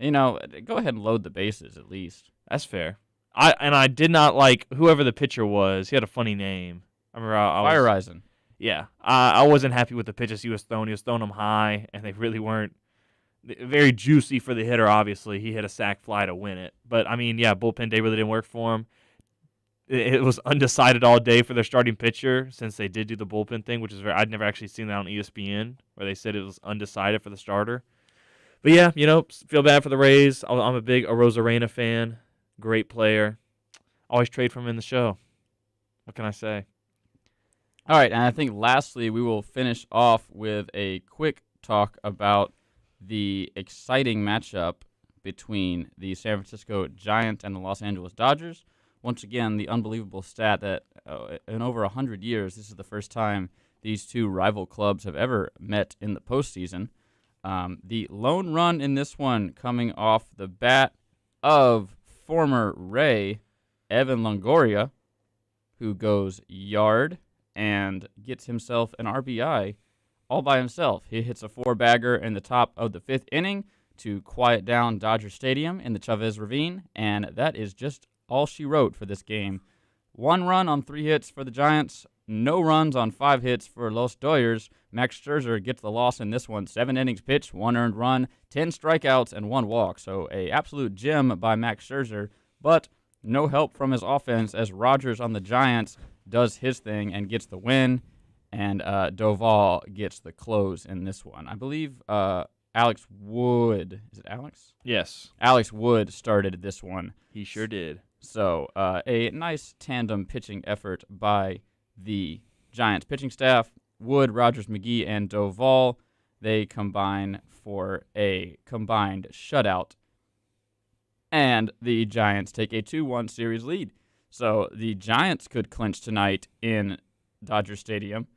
go ahead and load the bases at least. That's fair. I did not like whoever the pitcher was. He had a funny name. I remember Fireisen. Yeah, I wasn't happy with the pitches he was throwing. He was throwing them high, and they really weren't very juicy for the hitter. Obviously, he hit a sac fly to win it. But I mean, yeah, bullpen day really didn't work for him. It was undecided all day for their starting pitcher since they did do the bullpen thing, which is I'd never actually seen that on ESPN where they said it was undecided for the starter. But yeah, feel bad for the Rays. I'm a big Arozarena fan. Great player. Always trade for him in the show. What can I say? All right, and I think lastly we will finish off with a quick talk about the exciting matchup between the San Francisco Giants and the Los Angeles Dodgers. Once again, the unbelievable stat that in over 100 years, this is the first time these two rival clubs have ever met in the postseason. The lone run in this one coming off the bat of former Ray, Evan Longoria, who goes yard and gets himself an RBI all by himself. He hits a 4-bagger in the top of the 5th inning to quiet down Dodger Stadium in the Chavez Ravine, and that is just all she wrote for this game. 1 run on 3 hits for the Giants, no runs on 5 hits for Los Dodgers. Max Scherzer gets the loss in this one. 7 innings pitched, 1 earned run, 10 strikeouts, and 1 walk. So a absolute gem by Max Scherzer, but no help from his offense as Rogers on the Giants does his thing and gets the win, and Doval gets the close in this one. I believe Alex Wood, is it Alex? Yes. Alex Wood started this one. He sure did. So a nice tandem pitching effort by the Giants pitching staff. Wood, Rogers, McGee, and Doval, they combine for a combined shutout. And the Giants take a 2-1 series lead. So the Giants could clinch tonight in Dodger Stadium,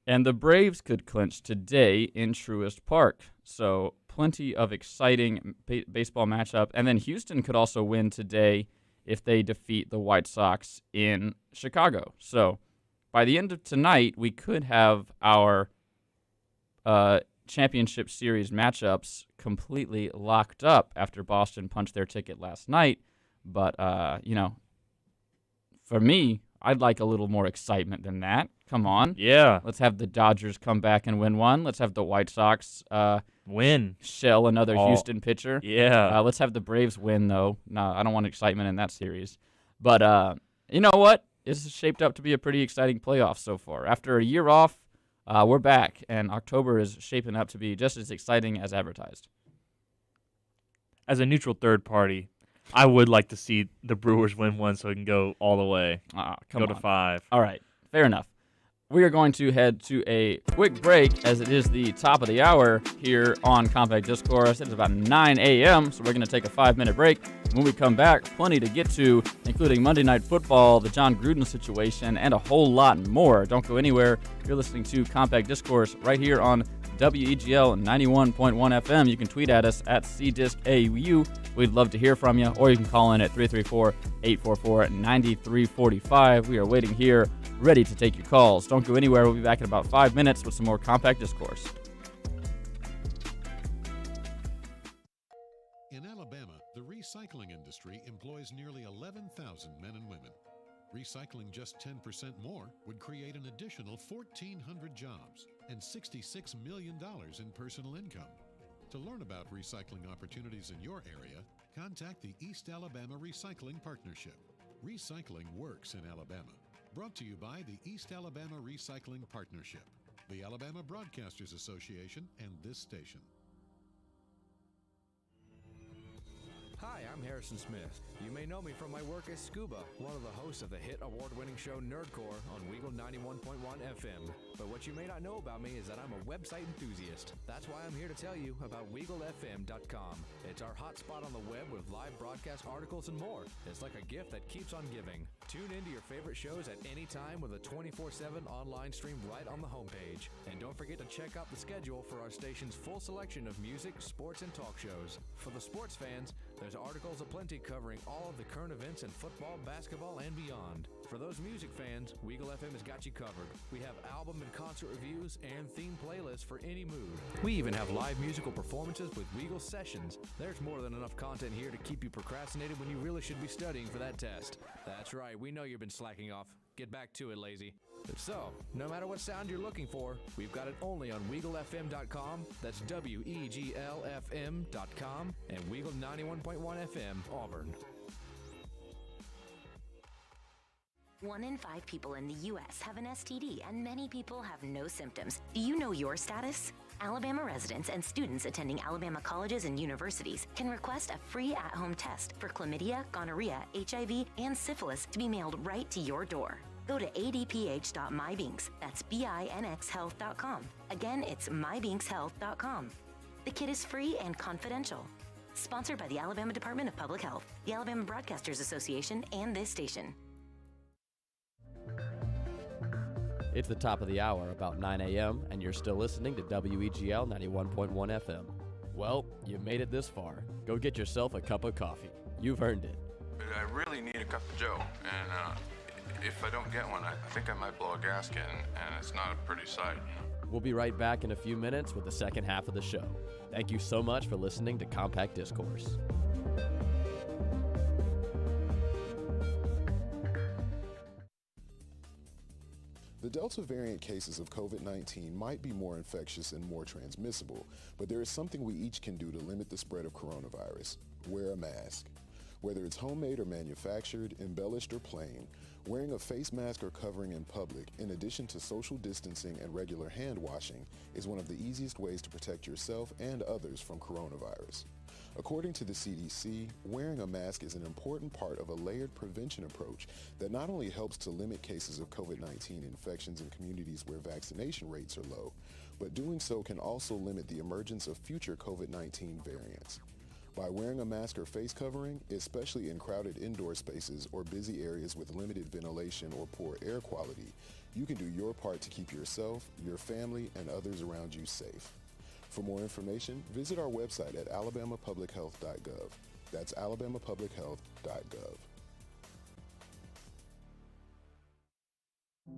and the Braves could clinch today in Truist Park. So plenty of exciting baseball matchup. And then Houston could also win today if they defeat the White Sox in Chicago. So by the end of tonight, we could have our championship series matchups completely locked up after Boston punched their ticket last night. But, for me, I'd like a little more excitement than that. Come on. Yeah. Let's have the Dodgers come back and win one. Let's have the White Sox win. Shell another Houston pitcher. Yeah. Let's have the Braves win, though. No, I don't want excitement in that series. But you know what? It's shaped up to be a pretty exciting playoff so far. After a year off, we're back, and October is shaping up to be just as exciting as advertised. As a neutral third party, I would like to see the Brewers win one so it can go all the way. Go to 5. All right, fair enough. We are going to head to a quick break as it is the top of the hour here on Compact Discourse. It's about 9 a.m., so we're going to take a 5-minute break. When we come back, plenty to get to, including Monday Night Football, the John Gruden situation, and a whole lot more. Don't go anywhere. You're listening to Compact Discourse right here on WEGL 91.1 FM. You can tweet at us at CDiscAU. We'd love to hear from you, or you can call in at 334-844-9345. We are waiting here, ready to take your calls. Don't go anywhere. We'll be back in about 5 minutes with some more Compact Discourse. In Alabama, the recycling industry employs nearly 11,000 men and women. Recycling just 10% more would create an additional 1,400 jobs and $66 million in personal income. To learn about recycling opportunities in your area, contact the East Alabama Recycling Partnership. Recycling works in Alabama. Brought to you by the East Alabama Recycling Partnership, the Alabama Broadcasters Association, and this station. Hi, I'm Harrison Smith. You may know me from my work as Scuba, one of the hosts of the hit award-winning show Nerdcore on WEGL 91.1 FM. But what you may not know about me is that I'm a website enthusiast. That's why I'm here to tell you about WeagleFM.com. It's our hotspot on the web with live broadcast articles and more. It's like a gift that keeps on giving. Tune into your favorite shows at any time with a 24/7 online stream right on the homepage. And don't forget to check out the schedule for our station's full selection of music, sports, and talk shows. For the sports fans, there's articles aplenty covering all of the current events in football, basketball, and beyond. For those music fans, WEGL FM has got you covered. We have album and concert reviews and theme playlists for any mood. We even have live musical performances with WEGL Sessions. There's more than enough content here to keep you procrastinated when you really should be studying for that test. That's right, we know you've been slacking off. Get back to it, lazy. So, no matter what sound you're looking for, we've got it only on WeagleFM.com. That's WEGLFM.com and WEGL 91.1 FM, Auburn. 1 in 5 people in the U.S. have an STD, and many people have no symptoms. Do you know your status? Alabama residents and students attending Alabama colleges and universities can request a free at-home test for chlamydia, gonorrhea, HIV, and syphilis to be mailed right to your door. Go to adph.mybinks, that's binxhealth.com. Again, it's mybinkshealth.com. The kit is free and confidential. Sponsored by the Alabama Department of Public Health, the Alabama Broadcasters Association, and this station. It's the top of the hour, about 9 a.m., and you're still listening to WEGL 91.1 FM. Well, you made it this far. Go get yourself a cup of coffee. You've earned it. I really need a cup of joe, and if I don't get one, I think I might blow a gasket, and it's not a pretty sight. We'll be right back in a few minutes with the second half of the show. Thank you so much for listening to Compact Discourse. The Delta variant cases of COVID-19 might be more infectious and more transmissible, but there is something we each can do to limit the spread of coronavirus. Wear a mask. Whether it's homemade or manufactured, embellished or plain, wearing a face mask or covering in public, in addition to social distancing and regular hand washing, is one of the easiest ways to protect yourself and others from coronavirus. According to the CDC, wearing a mask is an important part of a layered prevention approach that not only helps to limit cases of COVID-19 infections in communities where vaccination rates are low, but doing so can also limit the emergence of future COVID-19 variants. By wearing a mask or face covering, especially in crowded indoor spaces or busy areas with limited ventilation or poor air quality, you can do your part to keep yourself, your family, and others around you safe. For more information, visit our website at alabamapublichealth.gov. That's alabamapublichealth.gov.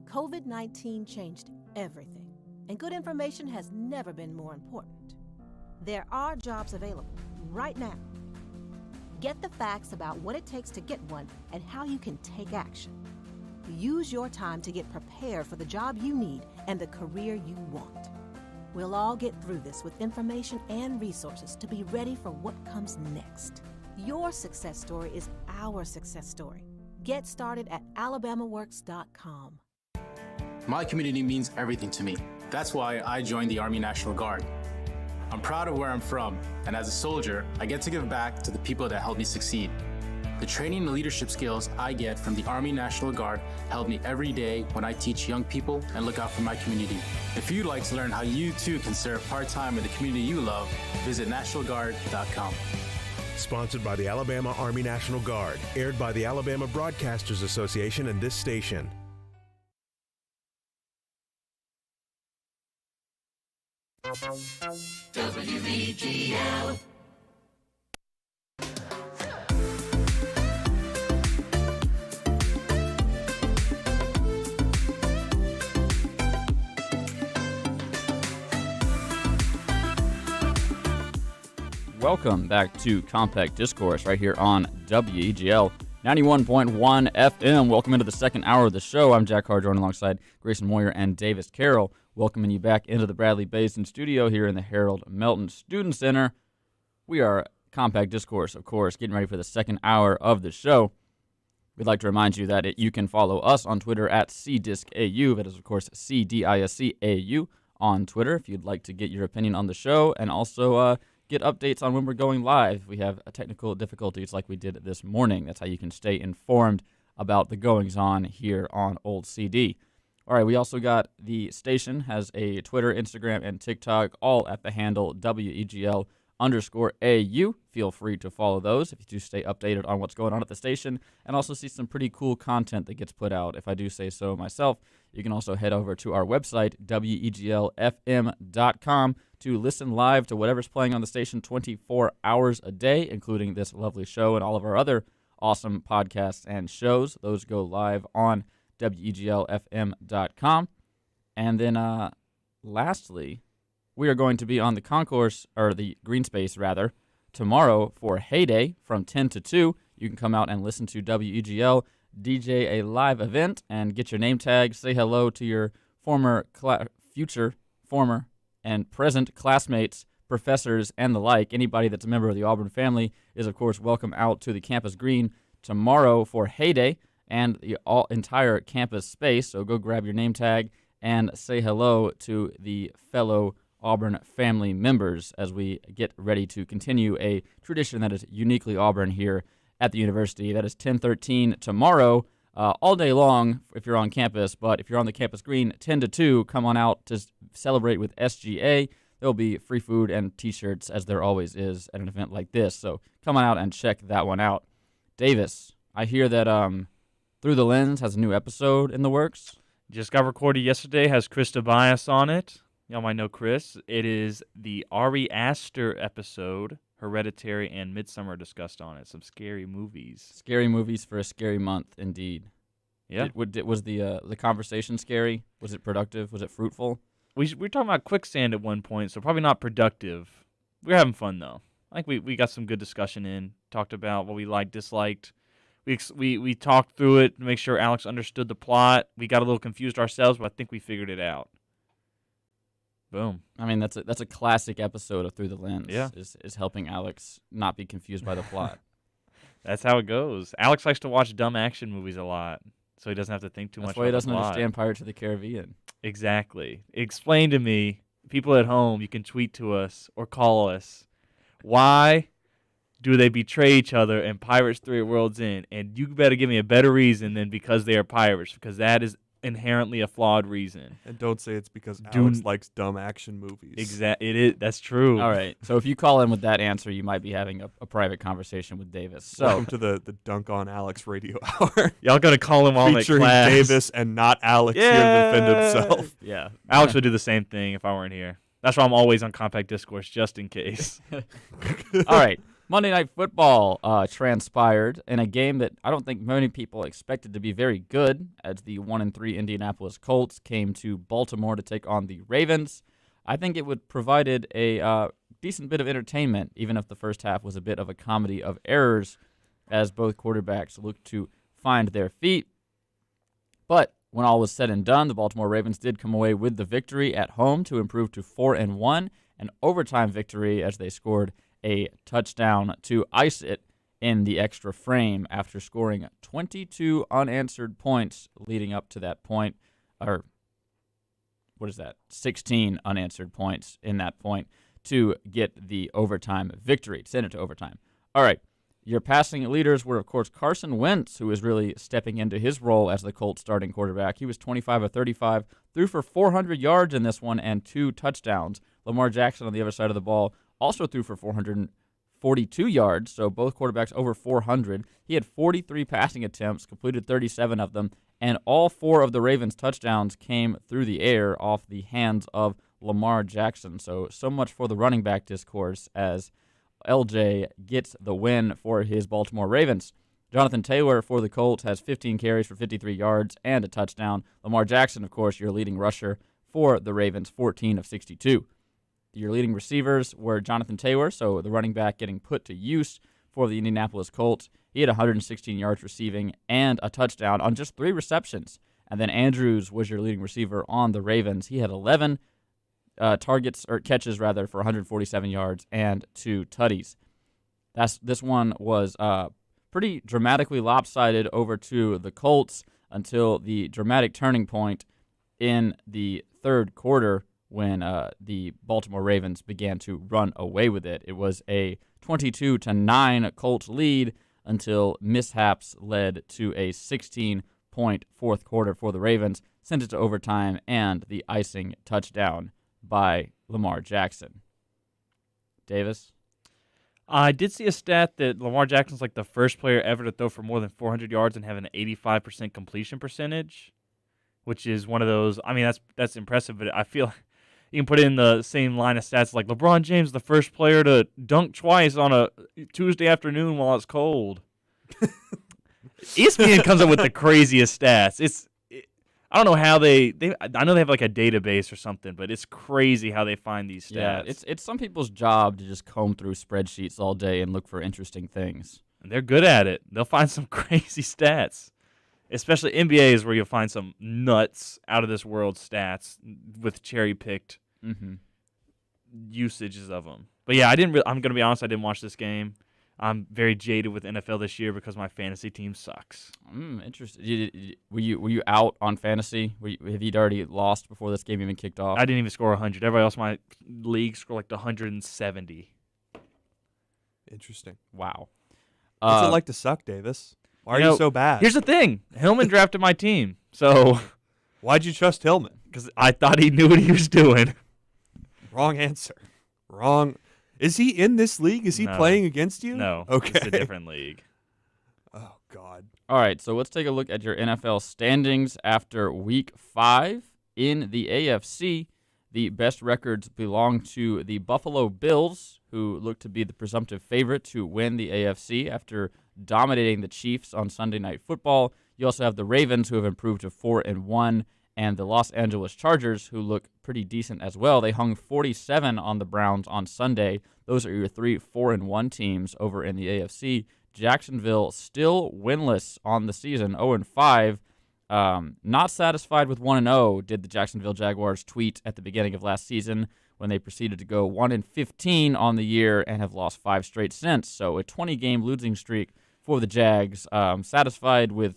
COVID-19 changed everything, and good information has never been more important. There are jobs available right now. Get the facts about what it takes to get one and how you can take action. Use your time to get prepared for the job you need and the career you want. We'll all get through this with information and resources to be ready for what comes next. Your success story is our success story. Get started at alabamaworks.com. My community means everything to me. That's why I joined the Army National Guard. I'm proud of where I'm from, and as a soldier, I get to give back to the people that helped me succeed. The training and leadership skills I get from the Army National Guard help me every day when I teach young people and look out for my community. If you'd like to learn how you too can serve part-time in the community you love, visit nationalguard.com. Sponsored by the Alabama Army National Guard, aired by the Alabama Broadcasters Association and this station. WEGL. Welcome back to Compact Discourse right here on WEGL 91.1 FM. Welcome into the second hour of the show. I'm Jack Harjourn alongside Grayson Moyer and Davis Carroll, welcoming you back into the Bradley Basin studio here in the Harold Melton Student Center. We are Compact Discourse, of course, getting ready for the second hour of the show. We'd like to remind you that you can follow us on Twitter at CDiscAU. That is, of course, CDISCAU on Twitter if you'd like to get your opinion on the show and also get updates on when we're going live. If we have technical difficulties like we did this morning, that's how you can stay informed about the goings-on here on Old CD. All right, we also got the station has a Twitter, Instagram, and TikTok, all at the handle WEGL_AU. Feel free to follow those if you do stay updated on what's going on at the station and also see some pretty cool content that gets put out. If I do say so myself, you can also head over to our website, WEGLFM.com, to listen live to whatever's playing on the station 24 hours a day, including this lovely show and all of our other awesome podcasts and shows. Those go live on WEGLFM.com. And then lastly, we are going to be on the concourse, or the green space rather, tomorrow for Heyday from 10 to 2. You can come out and listen to WEGL DJ a live event and get your name tag, say hello to your future, former, and present classmates, professors, and the like. Anybody that's a member of the Auburn family is, of course, welcome out to the campus green tomorrow for Heyday and the entire campus space. So go grab your name tag and say hello to the fellow Auburn family members as we get ready to continue a tradition that is uniquely Auburn here at the university. That is 10:13 tomorrow, all day long if you're on campus, but if you're on the campus green, 10 to 2, come on out to celebrate with SGA. There'll be free food and T-shirts, as there always is at an event like this, so come on out and check that one out. Davis, I hear that Through the Lens has a new episode in the works. Just got recorded yesterday, has Chris Tobias on it. Y'all might know Chris. It is the Ari Aster episode. Hereditary and Midsummer discussed on it. Some scary movies. Scary movies for a scary month, indeed. Yeah. Was the conversation scary? Was it productive? Was it fruitful? We were talking about quicksand at one point, so probably not productive. We were having fun, though. I think we got some good discussion in. Talked about what we liked, disliked. We talked through it to make sure Alex understood the plot. We got a little confused ourselves, but I think we figured it out. Boom. I mean, that's a classic episode of Through the Lens. Yeah. Is helping Alex not be confused by the plot. That's how it goes. Alex likes to watch dumb action movies a lot, so he doesn't have to think too much about the plot. That's why he doesn't understand Pirates of the Caribbean. Exactly. Explain to me, people at home, you can tweet to us or call us. Why do they betray each other in Pirates 3 Worlds End? And you better give me a better reason than because they are pirates, because that is inherently a flawed reason. And don't say it's because Alex likes dumb action movies. Exactly. It is. That's true. All right. So if you call in with that answer, you might be having a private conversation with Davis. So welcome to the Dunk on Alex radio hour. Y'all got to call him while I'm at featuring class. Davis and not Alex here to defend himself. Yeah. Alex would do the same thing if I weren't here. That's why I'm always on Compact Discourse, just in case. All right. Monday Night Football transpired in a game that I don't think many people expected to be very good, as the 1-3 Indianapolis Colts came to Baltimore to take on the Ravens. I think it would provided a decent bit of entertainment, even if the first half was a bit of a comedy of errors, as both quarterbacks looked to find their feet. But when all was said and done, the Baltimore Ravens did come away with the victory at home to improve to 4-1, an overtime victory as they scored a touchdown to ice it in the extra frame after scoring 22 unanswered points leading up to that point. Or, what is that? 16 unanswered points in that point to get the overtime victory, to send it to overtime. All right. Your passing leaders were, of course, Carson Wentz, who is really stepping into his role as the Colts starting quarterback. He was 25 of 35, threw for 400 yards in this one and 2 touchdowns. Lamar Jackson on the other side of the ball also threw for 442 yards, so both quarterbacks over 400. He had 43 passing attempts, completed 37 of them, and all 4 of the Ravens' touchdowns came through the air off the hands of Lamar Jackson. So much for the running back discourse as LJ gets the win for his Baltimore Ravens. Jonathan Taylor for the Colts has 15 carries for 53 yards and a touchdown. Lamar Jackson, of course, your leading rusher for the Ravens, 14 of 62. Your leading receivers were Jonathan Taylor, so the running back getting put to use for the Indianapolis Colts. He had 116 yards receiving and a touchdown on just 3 receptions. And then Andrews was your leading receiver on the Ravens. He had 11 catches for 147 yards and 2 tutties. This one was pretty dramatically lopsided over to the Colts until the dramatic turning point in the third quarter when the Baltimore Ravens began to run away with it. It was a 22-9 Colts lead until mishaps led to a 16-point fourth quarter for the Ravens, sent it to overtime, and the icing touchdown by Lamar Jackson. Davis? I did see a stat that Lamar Jackson's like the first player ever to throw for more than 400 yards and have an 85% completion percentage, which is one of those. I mean, that's impressive, but I feel you can put it in the same line of stats like LeBron James, the first player to dunk twice on a Tuesday afternoon while it's cold. ESPN comes up with the craziest stats. I don't know how they I know they have like a database or something, but it's crazy how they find these stats. Yeah, it's some people's job to just comb through spreadsheets all day and look for interesting things. And they're good at it. They'll find some crazy stats. Especially NBA is where you'll find some nuts out of this world stats with cherry-picked usages of them. But yeah, I'm going to be honest, I didn't watch this game. I'm very jaded with NFL this year because my fantasy team sucks. Interesting. Were you out on fantasy? Have you already lost before this game even kicked off? I didn't even score 100. Everybody else in my league scored like 170. Interesting. Wow. What's it like to suck, Davis? Why are you so bad? Here's the thing. Hillman drafted my team. So why'd you trust Hillman? Because I thought he knew what he was doing. Wrong answer. Wrong. Is he in this league? Is he playing against you? No. Okay. It's a different league. Oh, God. All right, so let's take a look at your NFL standings after Week 5. In the AFC, the best records belong to the Buffalo Bills, who look to be the presumptive favorite to win the AFC after dominating the Chiefs on Sunday Night Football. You also have the Ravens, who have improved to 4-1, and the Los Angeles Chargers, who look pretty decent as well. They hung 47 on the Browns on Sunday. Those are your 3 4-1 teams over in the AFC. Jacksonville still winless on the season, 0-5. Not satisfied with 1-0, did the Jacksonville Jaguars tweet at the beginning of last season when they proceeded to go 1-15 on the year and have lost 5 straight since. So a 20-game losing streak for the Jags. Satisfied with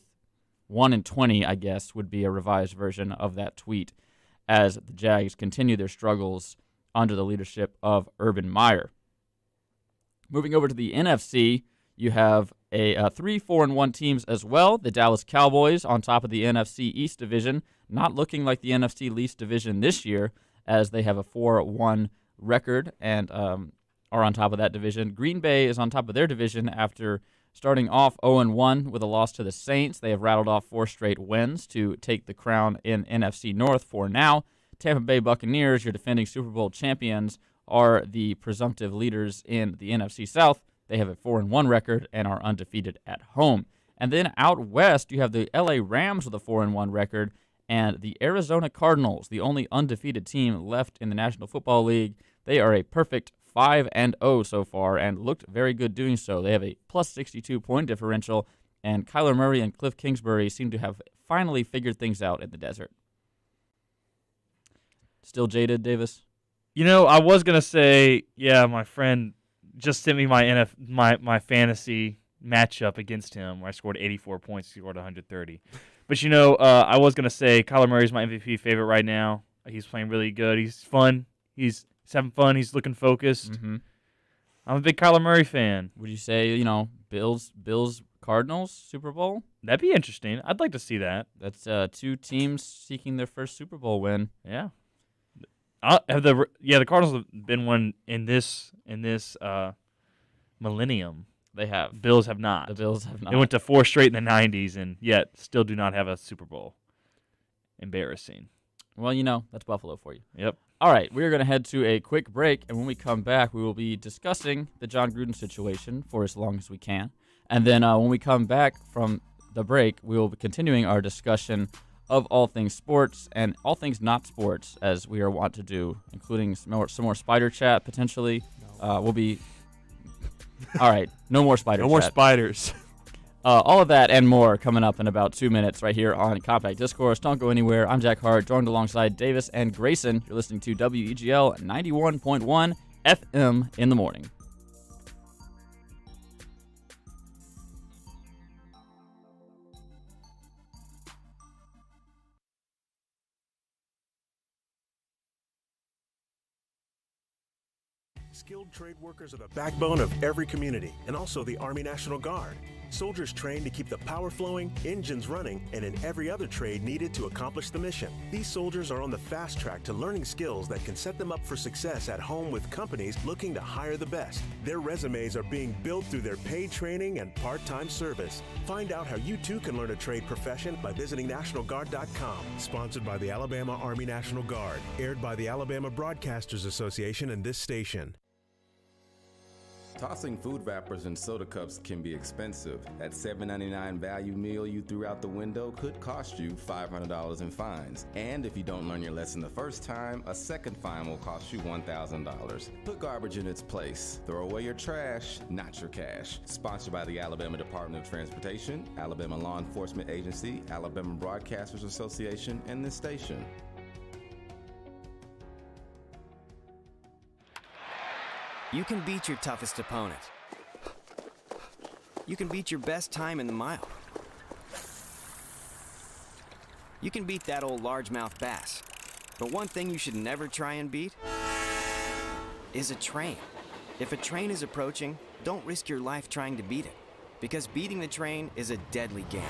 1-20, I guess, would be a revised version of that tweet as the Jags continue their struggles under the leadership of Urban Meyer. Moving over to the NFC, you have a 3 4-1 teams as well. The Dallas Cowboys on top of the NFC East division. not looking like the NFC least division this year, as they have a 4-1 record and are on top of that division. Green Bay is on top of their division after starting off 0-1 with a loss to the Saints. They have rattled off 4 straight wins to take the crown in NFC North for now. Tampa Bay Buccaneers, your defending Super Bowl champions, are the presumptive leaders in the NFC South. They have a 4-1 record and are undefeated at home. And then out west, you have the LA Rams with a 4-1 record and the Arizona Cardinals, the only undefeated team left in the National Football League. They are a perfect 5-0 so far and looked very good doing so. They have a plus 62 point differential, and Kyler Murray and Cliff Kingsbury seem to have finally figured things out in the desert. Still jaded, Davis? I was going to say, my friend just sent me my fantasy matchup against him where I scored 84 points, he scored 130. But, I was going to say Kyler Murray's my MVP favorite right now. He's playing really good. He's fun. He's having fun. He's looking focused. Mm-hmm. I'm a big Kyler Murray fan. Would you say, Bills, Cardinals, Super Bowl? That'd be interesting. I'd like to see that. That's 2 teams seeking their first Super Bowl win. Yeah. The Cardinals have been one in this millennium. They have. Bills have not. The Bills have not. They went to 4 straight in the 90s and yet still do not have a Super Bowl. Embarrassing. Well, that's Buffalo for you. Yep. All right, we are going to head to a quick break, and when we come back, we will be discussing the John Gruden situation for as long as we can. And then when we come back from the break, we will be continuing our discussion of all things sports and all things not sports, as we are wont to do, including some more spider chat potentially. We'll be all right. No more spider chat. No more spiders. All of that and more coming up in about 2 minutes right here on Compact Discourse. Don't go anywhere. I'm Jack Hart, joined alongside Davis and Grayson. You're listening to WEGL 91.1 FM in the morning. Skilled trade workers are the backbone of every community and also the Army National Guard. Soldiers trained to keep the power flowing, engines running, and in every other trade needed to accomplish the mission. These soldiers are on the fast track to learning skills that can set them up for success at home with companies looking to hire the best. Their resumes are being built through their paid training and part-time service. Find out how you too can learn a trade profession by visiting NationalGuard.com. Sponsored by the Alabama Army National Guard. Aired by the Alabama Broadcasters Association and this station. Tossing food wrappers and soda cups can be expensive. That $7.99 value meal you threw out the window could cost you $500 in fines. And if you don't learn your lesson the first time, a second fine will cost you $1,000. Put garbage in its place. Throw away your trash, not your cash. Sponsored by the Alabama Department of Transportation, Alabama Law Enforcement Agency, Alabama Broadcasters Association, and this station. You can beat your toughest opponent. You can beat your best time in the mile. You can beat that old largemouth bass. But one thing you should never try and beat is a train. If a train is approaching, don't risk your life trying to beat it, because beating the train is a deadly game.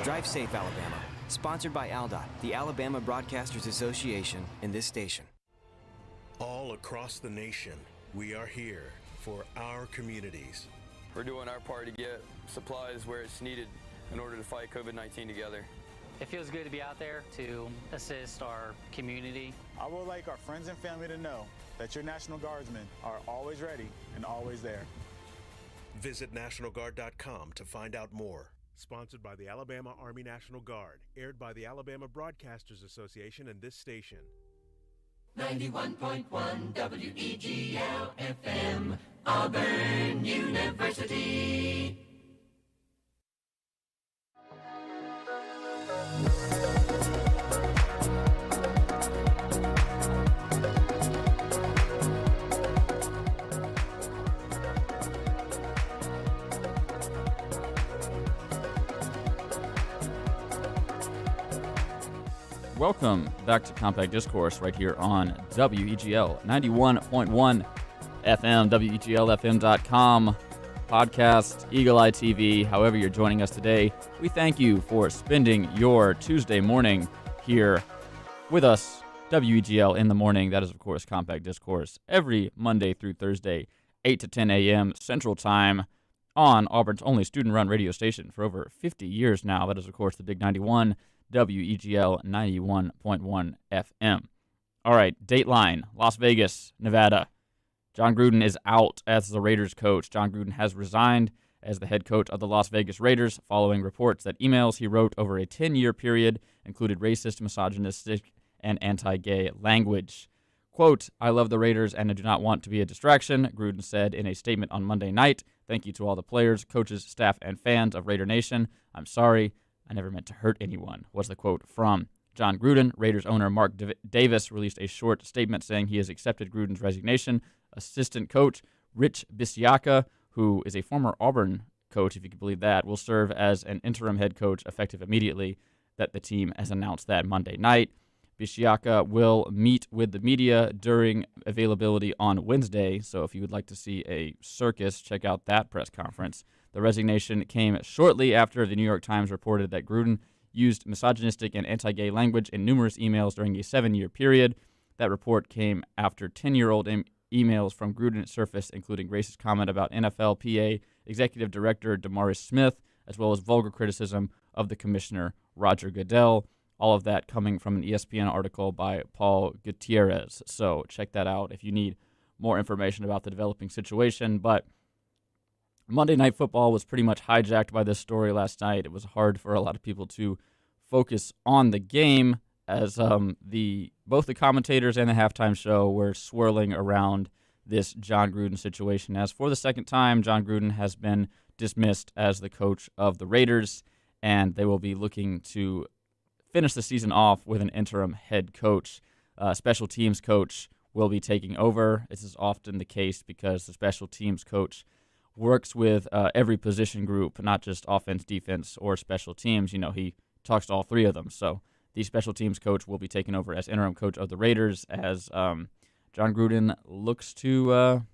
Drive safe, Alabama. Sponsored by ALDOT, the Alabama Broadcasters Association, and this station. All across the nation, we are here for our communities. We're doing our part to get supplies where it's needed in order to fight COVID-19 together. It feels good to be out there to assist our community. I would like our friends and family to know that your National Guardsmen are always ready and always there. Visit NationalGuard.com to find out more. Sponsored by the Alabama Army National Guard. Aired by the Alabama Broadcasters Association and this station. 91.1 WEGL FM, Auburn University. Welcome back to Compact Discourse right here on WEGL 91.1 FM, WEGLFM.com. podcast, Eagle Eye TV, however you're joining us today. We thank you for spending your Tuesday morning here with us, WEGL in the morning. That is, of course, Compact Discourse, every Monday through Thursday, 8 to 10 a.m. Central Time on Auburn's only student-run radio station for over 50 years now. That is, of course, the Big 91, WEGL 91.1 FM. All right, Dateline, Las Vegas, Nevada. John Gruden is out as the Raiders coach. John Gruden has resigned as the head coach of the Las Vegas Raiders following reports that emails he wrote over a 10-year period included racist, misogynistic, and anti-gay language. Quote, "I love the Raiders and I do not want to be a distraction," Gruden said in a statement on Monday night. "Thank you to all the players, coaches, staff, and fans of Raider Nation. I'm sorry. I never meant to hurt anyone," was the quote from John Gruden. Raiders owner Mark Davis released a short statement saying he has accepted Gruden's resignation. Assistant coach Rich Bisiaka, who is a former Auburn coach, if you can believe that, will serve as an interim head coach effective immediately. That the team has announced that Monday night. Bisiaka will meet with the media during availability on Wednesday, so if you would like to see a circus, check out that press conference. The resignation came shortly after the New York Times reported that Gruden used misogynistic and anti-gay language in numerous emails during a 7-year period. That report came after 10-year-old emails from Gruden surfaced, including racist comment about NFLPA Executive Director DeMaurice Smith, as well as vulgar criticism of the commissioner, Roger Goodell. All of that coming from an ESPN article by Paul Gutierrez. So check that out if you need more information about the developing situation. But Monday Night Football was pretty much hijacked by this story last night. It was hard for a lot of people to focus on the game as both the commentators and the halftime show were swirling around this John Gruden situation. As for the second time, John Gruden has been dismissed as the coach of the Raiders, and they will be looking to finish the season off with an interim head coach. Special teams coach will be taking over. This is often the case because the special teams coach works with every position group, not just offense, defense, or special teams. You know, he talks to all three of them. So the special teams coach will be taking over as interim coach of the Raiders as John Gruden looks to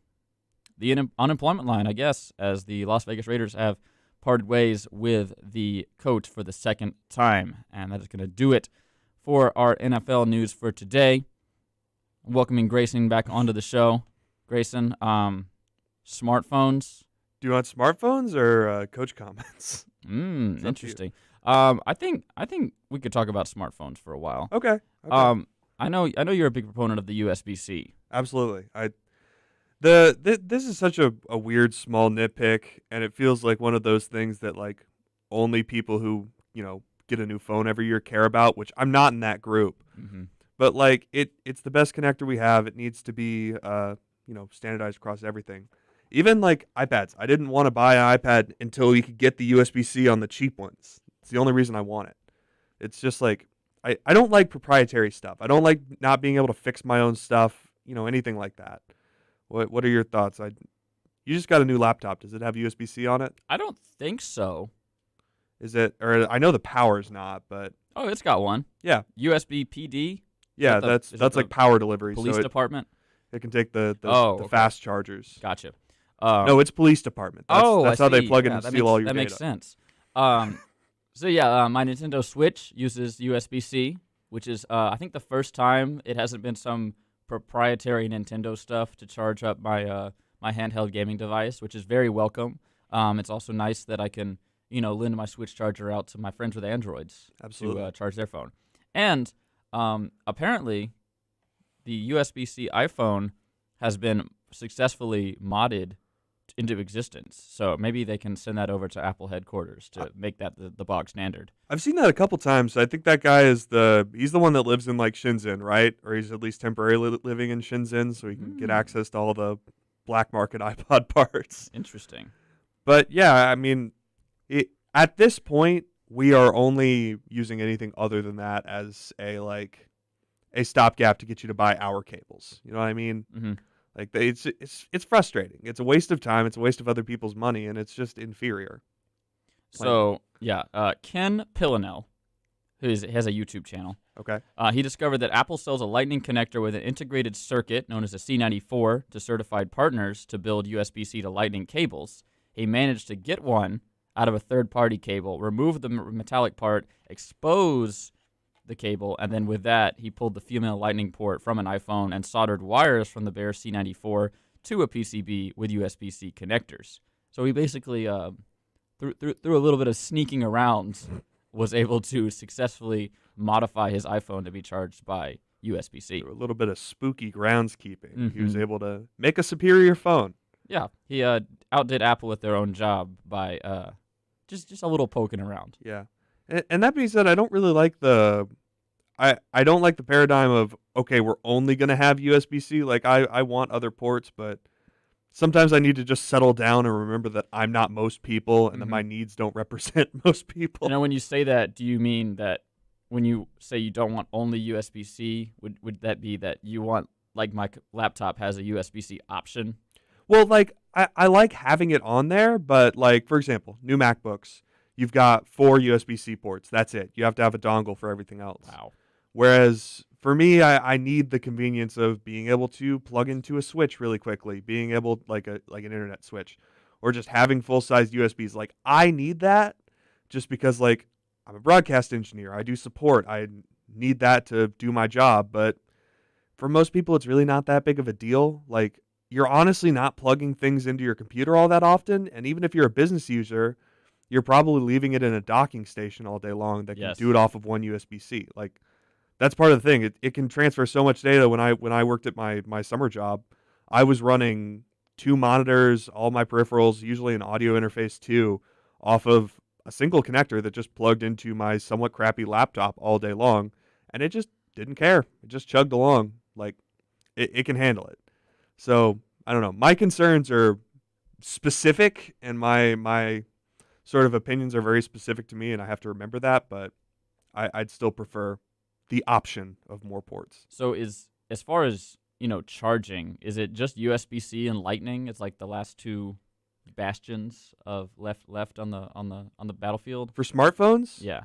the unemployment line, I guess, as the Las Vegas Raiders have parted ways with the coach for the second time. And that is going to do it for our NFL news for today. Welcoming Grayson back onto the show. Grayson, smartphones. Do you want smartphones or coach comments? Interesting. I think we could talk about smartphones for a while. Okay. I know you're a big proponent of the USB-C. Absolutely. This is such a weird small nitpick, and it feels like one of those things that like only people who get a new phone every year care about. Which I'm not in that group. Mm-hmm. But like it's the best connector we have. It needs to be standardized across everything. Even like iPads. I didn't want to buy an iPad until you could get the USB-C on the cheap ones. It's the only reason I want it. It's just like I don't like proprietary stuff. I don't like not being able to fix my own stuff, anything like that. What are your thoughts? You just got a new laptop. Does it have USB-C on it? I don't think so. Is it? Or I know the power's not, but oh, it's got one. Yeah, USB PD. Yeah, that's like power delivery. Police department. It can take the okay. fast chargers. Gotcha. No, it's police department. That's how they plug in and steal all your data. That makes sense. So yeah, my Nintendo Switch uses USB-C, which is I think the first time it hasn't been some proprietary Nintendo stuff to charge up my my handheld gaming device, which is very welcome. It's also nice that I can lend my Switch charger out to my friends with Androids to charge their phone. And apparently, the USB-C iPhone has been successfully modded into existence. So maybe they can send that over to Apple headquarters to make that the bog standard. I've seen that a couple times. I think that guy he's the one that lives in like Shenzhen, right? Or he's at least temporarily living in Shenzhen, so he can get access to all the black market iPod parts. Interesting. But yeah, I mean, at this point, we are only using anything other than that as a stopgap to get you to buy our cables. You know what I mean? Mm-hmm. Like it's frustrating. It's a waste of time. It's a waste of other people's money, and it's just inferior. So yeah, Ken Pillinell, who has a YouTube channel. Okay. He discovered that Apple sells a Lightning connector with an integrated circuit known as a C94 to certified partners to build USB-C to Lightning cables. He managed to get one out of a third-party cable, remove the metallic part, expose the cable, and then with that, he pulled the female lightning port from an iPhone and soldered wires from the Bear C94 to a PCB with USB-C connectors. So he basically, through a little bit of sneaking around, was able to successfully modify his iPhone to be charged by USB-C. Through a little bit of spooky groundskeeping. He was able to make a superior phone. Yeah, he outdid Apple with their own job by just a little poking around. Yeah. And that being said, I don't really like I don't like the paradigm of, okay, we're only going to have USB-C. Like, I want other ports, but sometimes I need to just settle down and remember that I'm not most people and that my needs don't represent most people. Now, when you say that, do you mean that when you say you don't want only USB-C, would that be that you want, like my laptop has a USB-C option? Well, like, I like having it on there, but, like, for example, new MacBooks, you've got 4 USB-C ports. That's it. You have to have a dongle for everything else. Wow. Whereas for me, I need the convenience of being able to plug into a switch really quickly, being able like an internet switch, or just having full-sized USBs. Like, I need that just because, like, I'm a broadcast engineer. I do support. I need that to do my job. But for most people, it's really not that big of a deal. Like, you're honestly not plugging things into your computer all that often. And even if you're a business user, you're probably leaving it in a docking station all day long that can do it off of one USB-C. Like, that's part of the thing. It can transfer so much data. When I worked at my summer job, I was running 2 monitors, all my peripherals, usually an audio interface too, off of a single connector that just plugged into my somewhat crappy laptop all day long, and it just didn't care. It just chugged along. Like, it can handle it. So, I don't know. My concerns are specific, and my sort of opinions are very specific to me, and I have to remember that, but I'd still prefer the option of more ports. So as far as, charging, is it just USB-C and Lightning? It's like the last 2 bastions of left on the battlefield for smartphones? Yeah.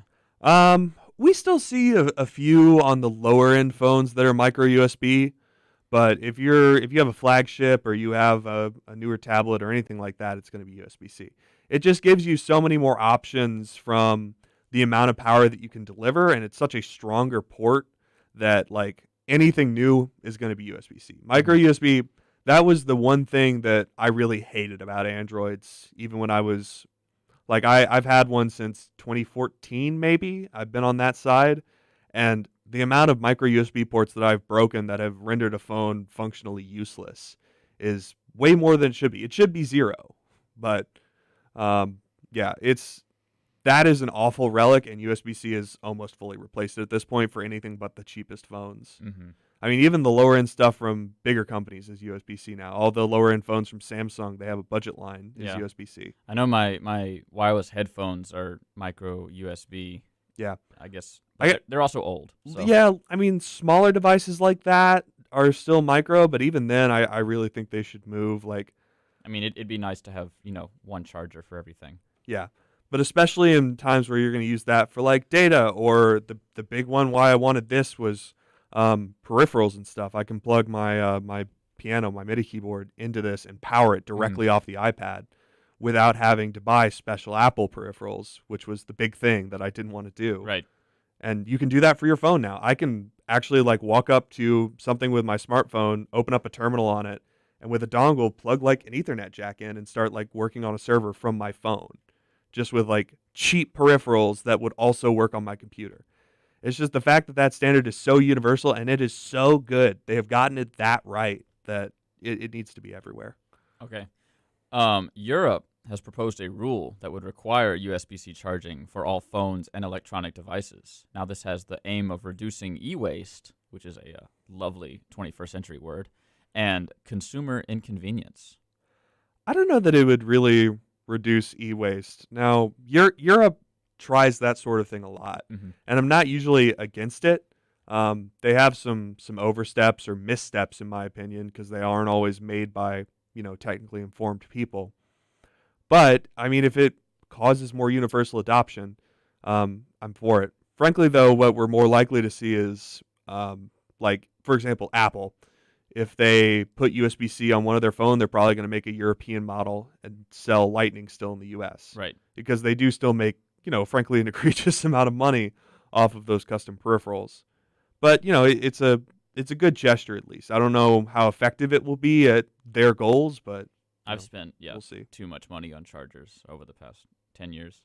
We still see a few on the lower end phones that are micro USB, but if you have a flagship or you have a newer tablet or anything like that, it's going to be USB-C. It just gives you so many more options from the amount of power that you can deliver, and it's such a stronger port that, like, anything new is going to be USB-C. Micro USB, that was the one thing that I really hated about Androids, even when I was, like, I've had one since 2014 maybe. I've been on that side, and the amount of micro USB ports that I've broken that have rendered a phone functionally useless is way more than it should be. It should be 0, but yeah, that is an awful relic, and USB-C is almost fully replaced it at this point for anything but the cheapest phones. I mean, even the lower-end stuff from bigger companies is USB-C now. All the lower-end phones from Samsung, they have a budget line, is USB-C. I know my wireless headphones are micro USB. Yeah. I guess they're also old. So. Yeah, I mean, smaller devices like that are still micro, but even then, I really think they should move. Like, I mean, it'd be nice to have, one charger for everything. Yeah. But especially in times where you're going to use that for, like, data, or the big one why I wanted this was peripherals and stuff. I can plug my my piano, my MIDI keyboard into this and power it directly off the iPad without having to buy special Apple peripherals, which was the big thing that I didn't want to do. Right. And you can do that for your phone now. I can actually, like, walk up to something with my smartphone, open up a terminal on it, and with a dongle, plug, like, an Ethernet jack in and start, like, working on a server from my phone. Just with, like, cheap peripherals that would also work on my computer. It's just the fact that that standard is so universal, and it is so good. They have gotten it that right that it needs to be everywhere. Okay. Europe has proposed a rule that would require USB-C charging for all phones and electronic devices. Now, this has the aim of reducing e-waste, which is a lovely 21st century word, and consumer inconvenience. I don't know that it would really reduce e-waste. Now, Europe tries that sort of thing a lot, and I'm not usually against it. They have some oversteps or missteps, in my opinion, because they aren't always made by, technically informed people. But, I mean, if it causes more universal adoption, I'm for it. Frankly, though, what we're more likely to see is, like, for example, Apple. if they put USB-C on one of their phone, they're probably going to make a European model and sell Lightning still in the U.S. Right. Because they do still make, frankly, an egregious amount of money off of those custom peripherals. But, it's a good gesture at least. I don't know how effective it will be at their goals, but I've spent we'll see. too much money on chargers over the past 10 years.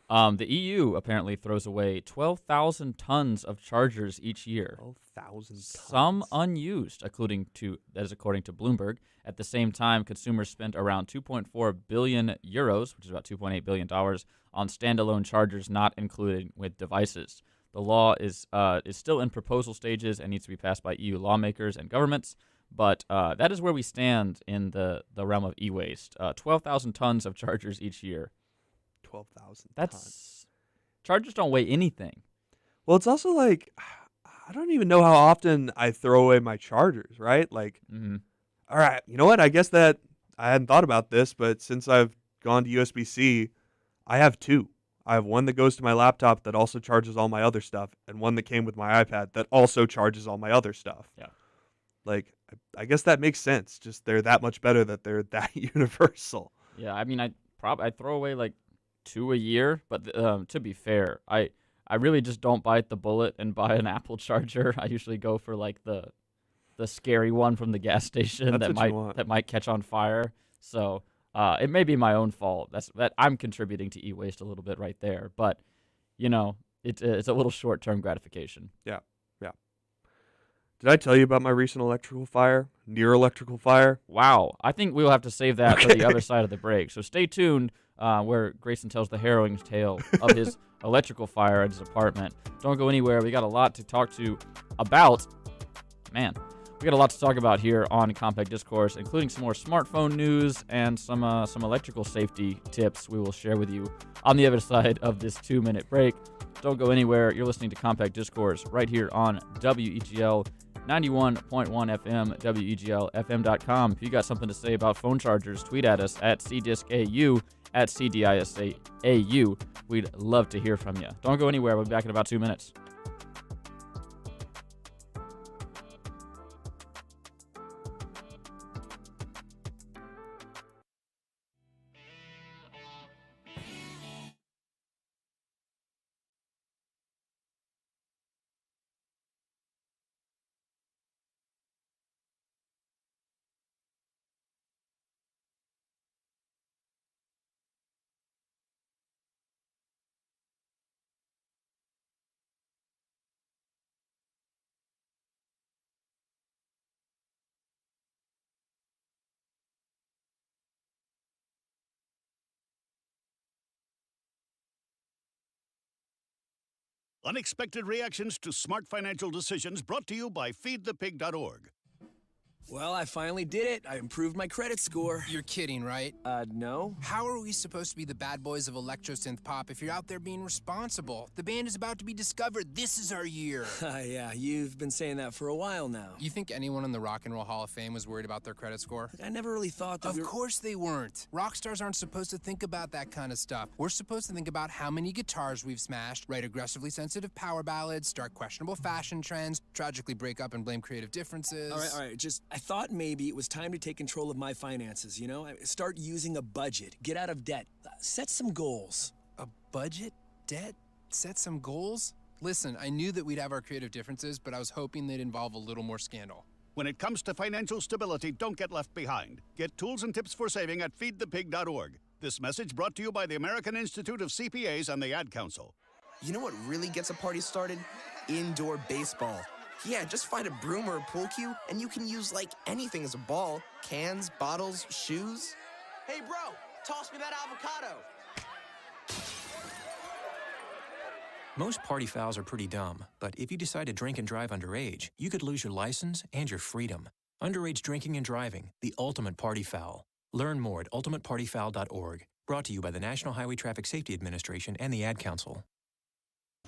The EU apparently throws away 12,000 tons of chargers each year. 12,000 tons. Some unused, according to Bloomberg. At the same time, consumers spent around 2.4 billion euros, which is about $2.8 billion, on standalone chargers not included with devices. The law is still in proposal stages and needs to be passed by EU lawmakers and governments. But that is where we stand in the realm of e-waste. 12,000 tons of chargers each year. 12,000 tons. Chargers don't weigh anything. Well, it's also like, I don't even know how often I throw away my chargers, right? Like, all right, you know what? I guess that I hadn't thought about this, but since I've gone to USB-C, I have two. I have one that goes to my laptop that also charges all my other stuff, and one that came with my iPad that also charges all my other stuff. Yeah. Like, I guess that makes sense. Just they're that much better that they're that universal. Yeah, I mean, I throw away like 2 a year, but to be fair, I really just don't bite the bullet and buy an Apple charger. I usually go for like the scary one from the gas station that might catch on fire. So it may be my own fault. That I'm contributing to e-waste a little bit right there, but it's a little short-term gratification. Yeah. Did I tell you about my recent electrical fire? Near electrical fire? Wow. I think we'll have to save that for the other side of the break. So stay tuned where Grayson tells the harrowing tale of his electrical fire at his apartment. Don't go anywhere. We got a lot to talk to about. Man, we got a lot to talk about here on Compact Discourse, including some more smartphone news and some electrical safety tips we will share with you on the other side of this 2-minute break. Don't go anywhere. You're listening to Compact Discourse right here on WEGL 91.1 FM, WEGLFM.com. If you got something to say about phone chargers, tweet at us at CDiscAU, at CDISAAU. We'd love to hear from you. Don't go anywhere. We'll be back in about 2 minutes. Unexpected reactions to smart financial decisions brought to you by feedthepig.org. Well, I finally did it. I improved my credit score. You're kidding, right? No. How are we supposed to be the bad boys of electro synth pop if you're out there being responsible? The band is about to be discovered. This is our year. Yeah, you've been saying that for a while now. You think anyone in the Rock and Roll Hall of Fame was worried about their credit score? I never really thought that. Of course they weren't. Rock stars aren't supposed to think about that kind of stuff. We're supposed to think about how many guitars we've smashed, write aggressively sensitive power ballads, start questionable fashion trends, tragically break up and blame creative differences. All right. I thought maybe it was time to take control of my finances, Start using a budget, get out of debt, set some goals. A budget? Debt? Set some goals? Listen, I knew that we'd have our creative differences, but I was hoping they'd involve a little more scandal. When it comes to financial stability, don't get left behind. Get tools and tips for saving at feedthepig.org. This message brought to you by the American Institute of CPAs and the Ad Council. You know what really gets a party started? Indoor baseball. Yeah, just find a broom or a pool cue, and you can use like anything as a ball. Cans, bottles, shoes. Hey bro, toss me that avocado. Most party fouls are pretty dumb, but if you decide to drink and drive underage, you could lose your license and your freedom. Underage drinking and driving, the ultimate party foul. Learn more at ultimatepartyfoul.org. Brought to you by the National Highway Traffic Safety Administration and the Ad Council.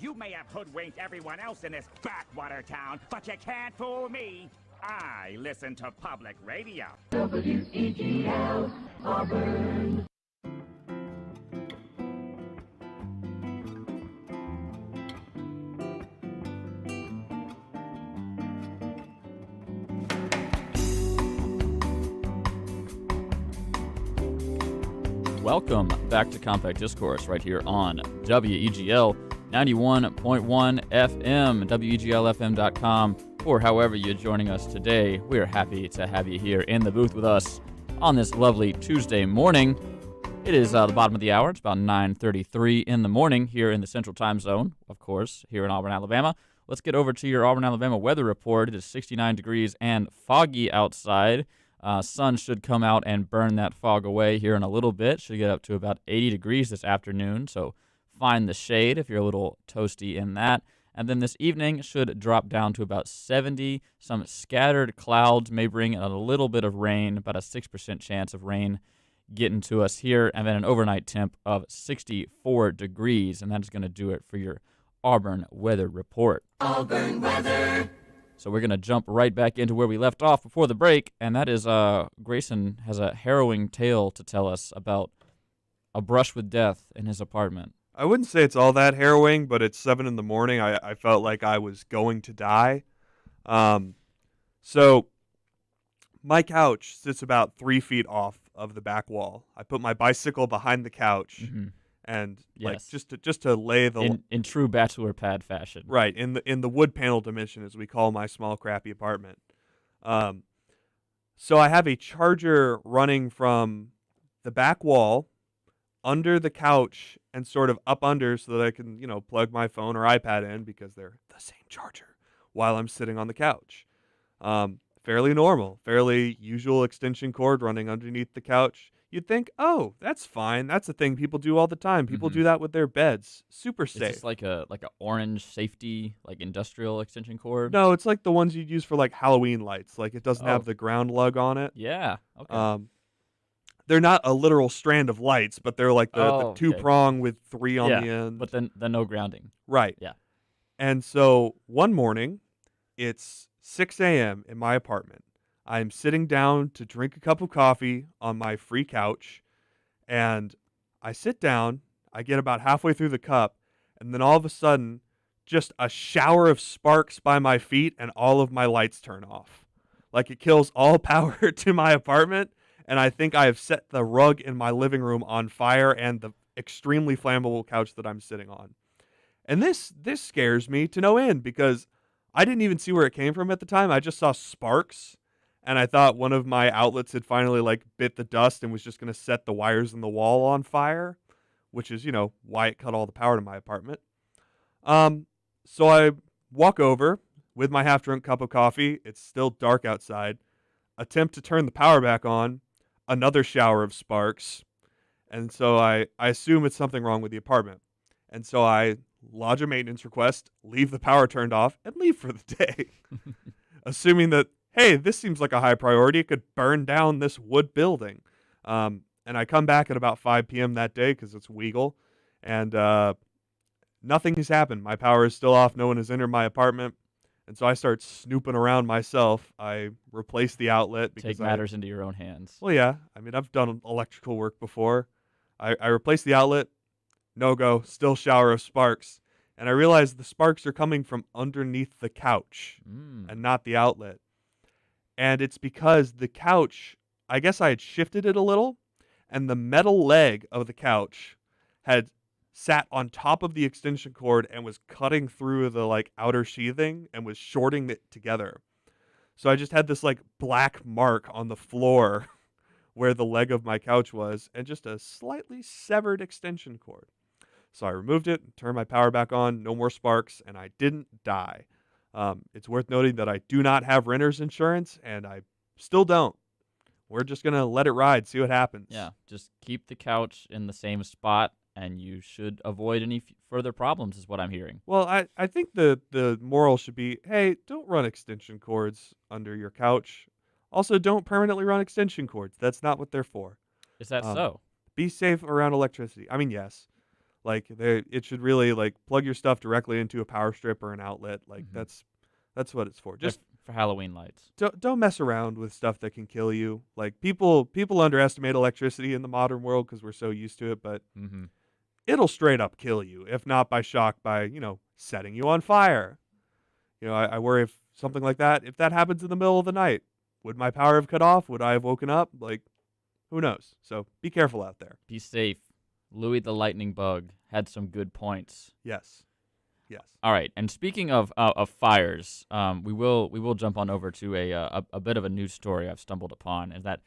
You may have hoodwinked everyone else in this backwater town, but you can't fool me. I listen to public radio. WEGL, Auburn. Welcome back to Compact Discourse right here on WEGL 91.1 FM, WEGLFM.com, or however you're joining us today. We're happy to have you here in the booth with us on this lovely Tuesday morning. It is the bottom of the hour. It's about 9:33 in the morning here in the Central Time Zone, of course, here in Auburn, Alabama. Let's get over to your Auburn, Alabama weather report. It is 69 degrees and foggy outside. Sun should come out and burn that fog away here in a little bit. Should get up to about 80 degrees this afternoon, so find the shade if you're a little toasty in that. And then this evening should drop down to about 70. Some scattered clouds may bring a little bit of rain, about a 6% chance of rain getting to us here, and then an overnight temp of 64 degrees, and that's going to do it for your Auburn weather report. Auburn weather. So we're going to jump right back into where we left off before the break, and that is Grayson has a harrowing tale to tell us about a brush with death in his apartment. I wouldn't say it's all that harrowing, but it's 7 in the morning. I felt like I was going to die. So my couch sits about 3 feet off of the back wall. I put my bicycle behind the couch, and Yes. like just to lay the In true bachelor pad fashion. right in the wood panel dimension, as we call my small crappy apartment. So I have a charger running from the back wall under the couch and sort of up under, so that I can plug my phone or iPad in, because they're the same charger, while I'm sitting on the couch. Fairly normal, fairly usual extension cord running underneath the couch. You'd think, oh, that's fine. That's a thing people do all the time. People do that with their beds. Super Is safe. this like a orange safety, like industrial extension cord? No, it's like the ones you'd use for like Halloween lights. Like it doesn't have the ground lug on it. Yeah. Okay. They're not a literal strand of lights, but they're like the two prong with 3 on the end. But then no grounding. Right. Yeah. And so one morning, it's 6 a.m. in my apartment. I'm sitting down to drink a cup of coffee on my free couch, and I sit down, I get about halfway through the cup, and then all of a sudden, just a shower of sparks by my feet, and all of my lights turn off. Like it kills all power to my apartment, and I think I have set the rug in my living room on fire and the extremely flammable couch that I'm sitting on. And this scares me to no end, because I didn't even see where it came from at the time. I just saw sparks, and I thought one of my outlets had finally like bit the dust and was just going to set the wires in the wall on fire, which is, why it cut all the power to my apartment. So I walk over with my half-drunk cup of coffee. It's still dark outside. Attempt to turn the power back on. Another shower of sparks. And so I assume it's something wrong with the apartment. And so I lodge a maintenance request, leave the power turned off, and leave for the day. Assuming that, hey, this seems like a high priority. It could burn down this wood building. And I come back at about 5 p.m. that day, because it's WEGL, and nothing has happened. My power is still off. No one has entered my apartment. And so I start snooping around myself. I replace the outlet. Because Take matters into your own hands. Well, yeah. I mean, I've done electrical work before. I replace the outlet. No go. Still shower of sparks. And I realize the sparks are coming from underneath the couch and not the outlet. And it's because the couch, I guess I had shifted it a little, and the metal leg of the couch had sat on top of the extension cord and was cutting through the like outer sheathing and was shorting it together. So I just had this like black mark on the floor where the leg of my couch was, and just a slightly severed extension cord. So I removed it, turned my power back on, no more sparks, and I didn't die. It's worth noting that I do not have renter's insurance, and I still don't. We're just going to let it ride, see what happens. Yeah, just keep the couch in the same spot, and you should avoid any further problems, is what I'm hearing. Well, I think the moral should be, hey, don't run extension cords under your couch. Also, don't permanently run extension cords. That's not what they're for. Is that so? Be safe around electricity. I mean, yes. Like, it should really, like, plug your stuff directly into a power strip or an outlet. Like, that's what it's for. Just for Halloween lights. Don't mess around with stuff that can kill you. Like, people underestimate electricity in the modern world because we're so used to it, but it'll straight up kill you, if not by shock, by, setting you on fire. I worry if something like that, if that happens in the middle of the night, would my power have cut off? Would I have woken up? Like, Who knows? So be careful out there. Be safe. Louis the Lightning Bug had some good points. Yes. Yes. All right. And speaking of fires, we will jump on over to a bit of a news story I've stumbled upon, and that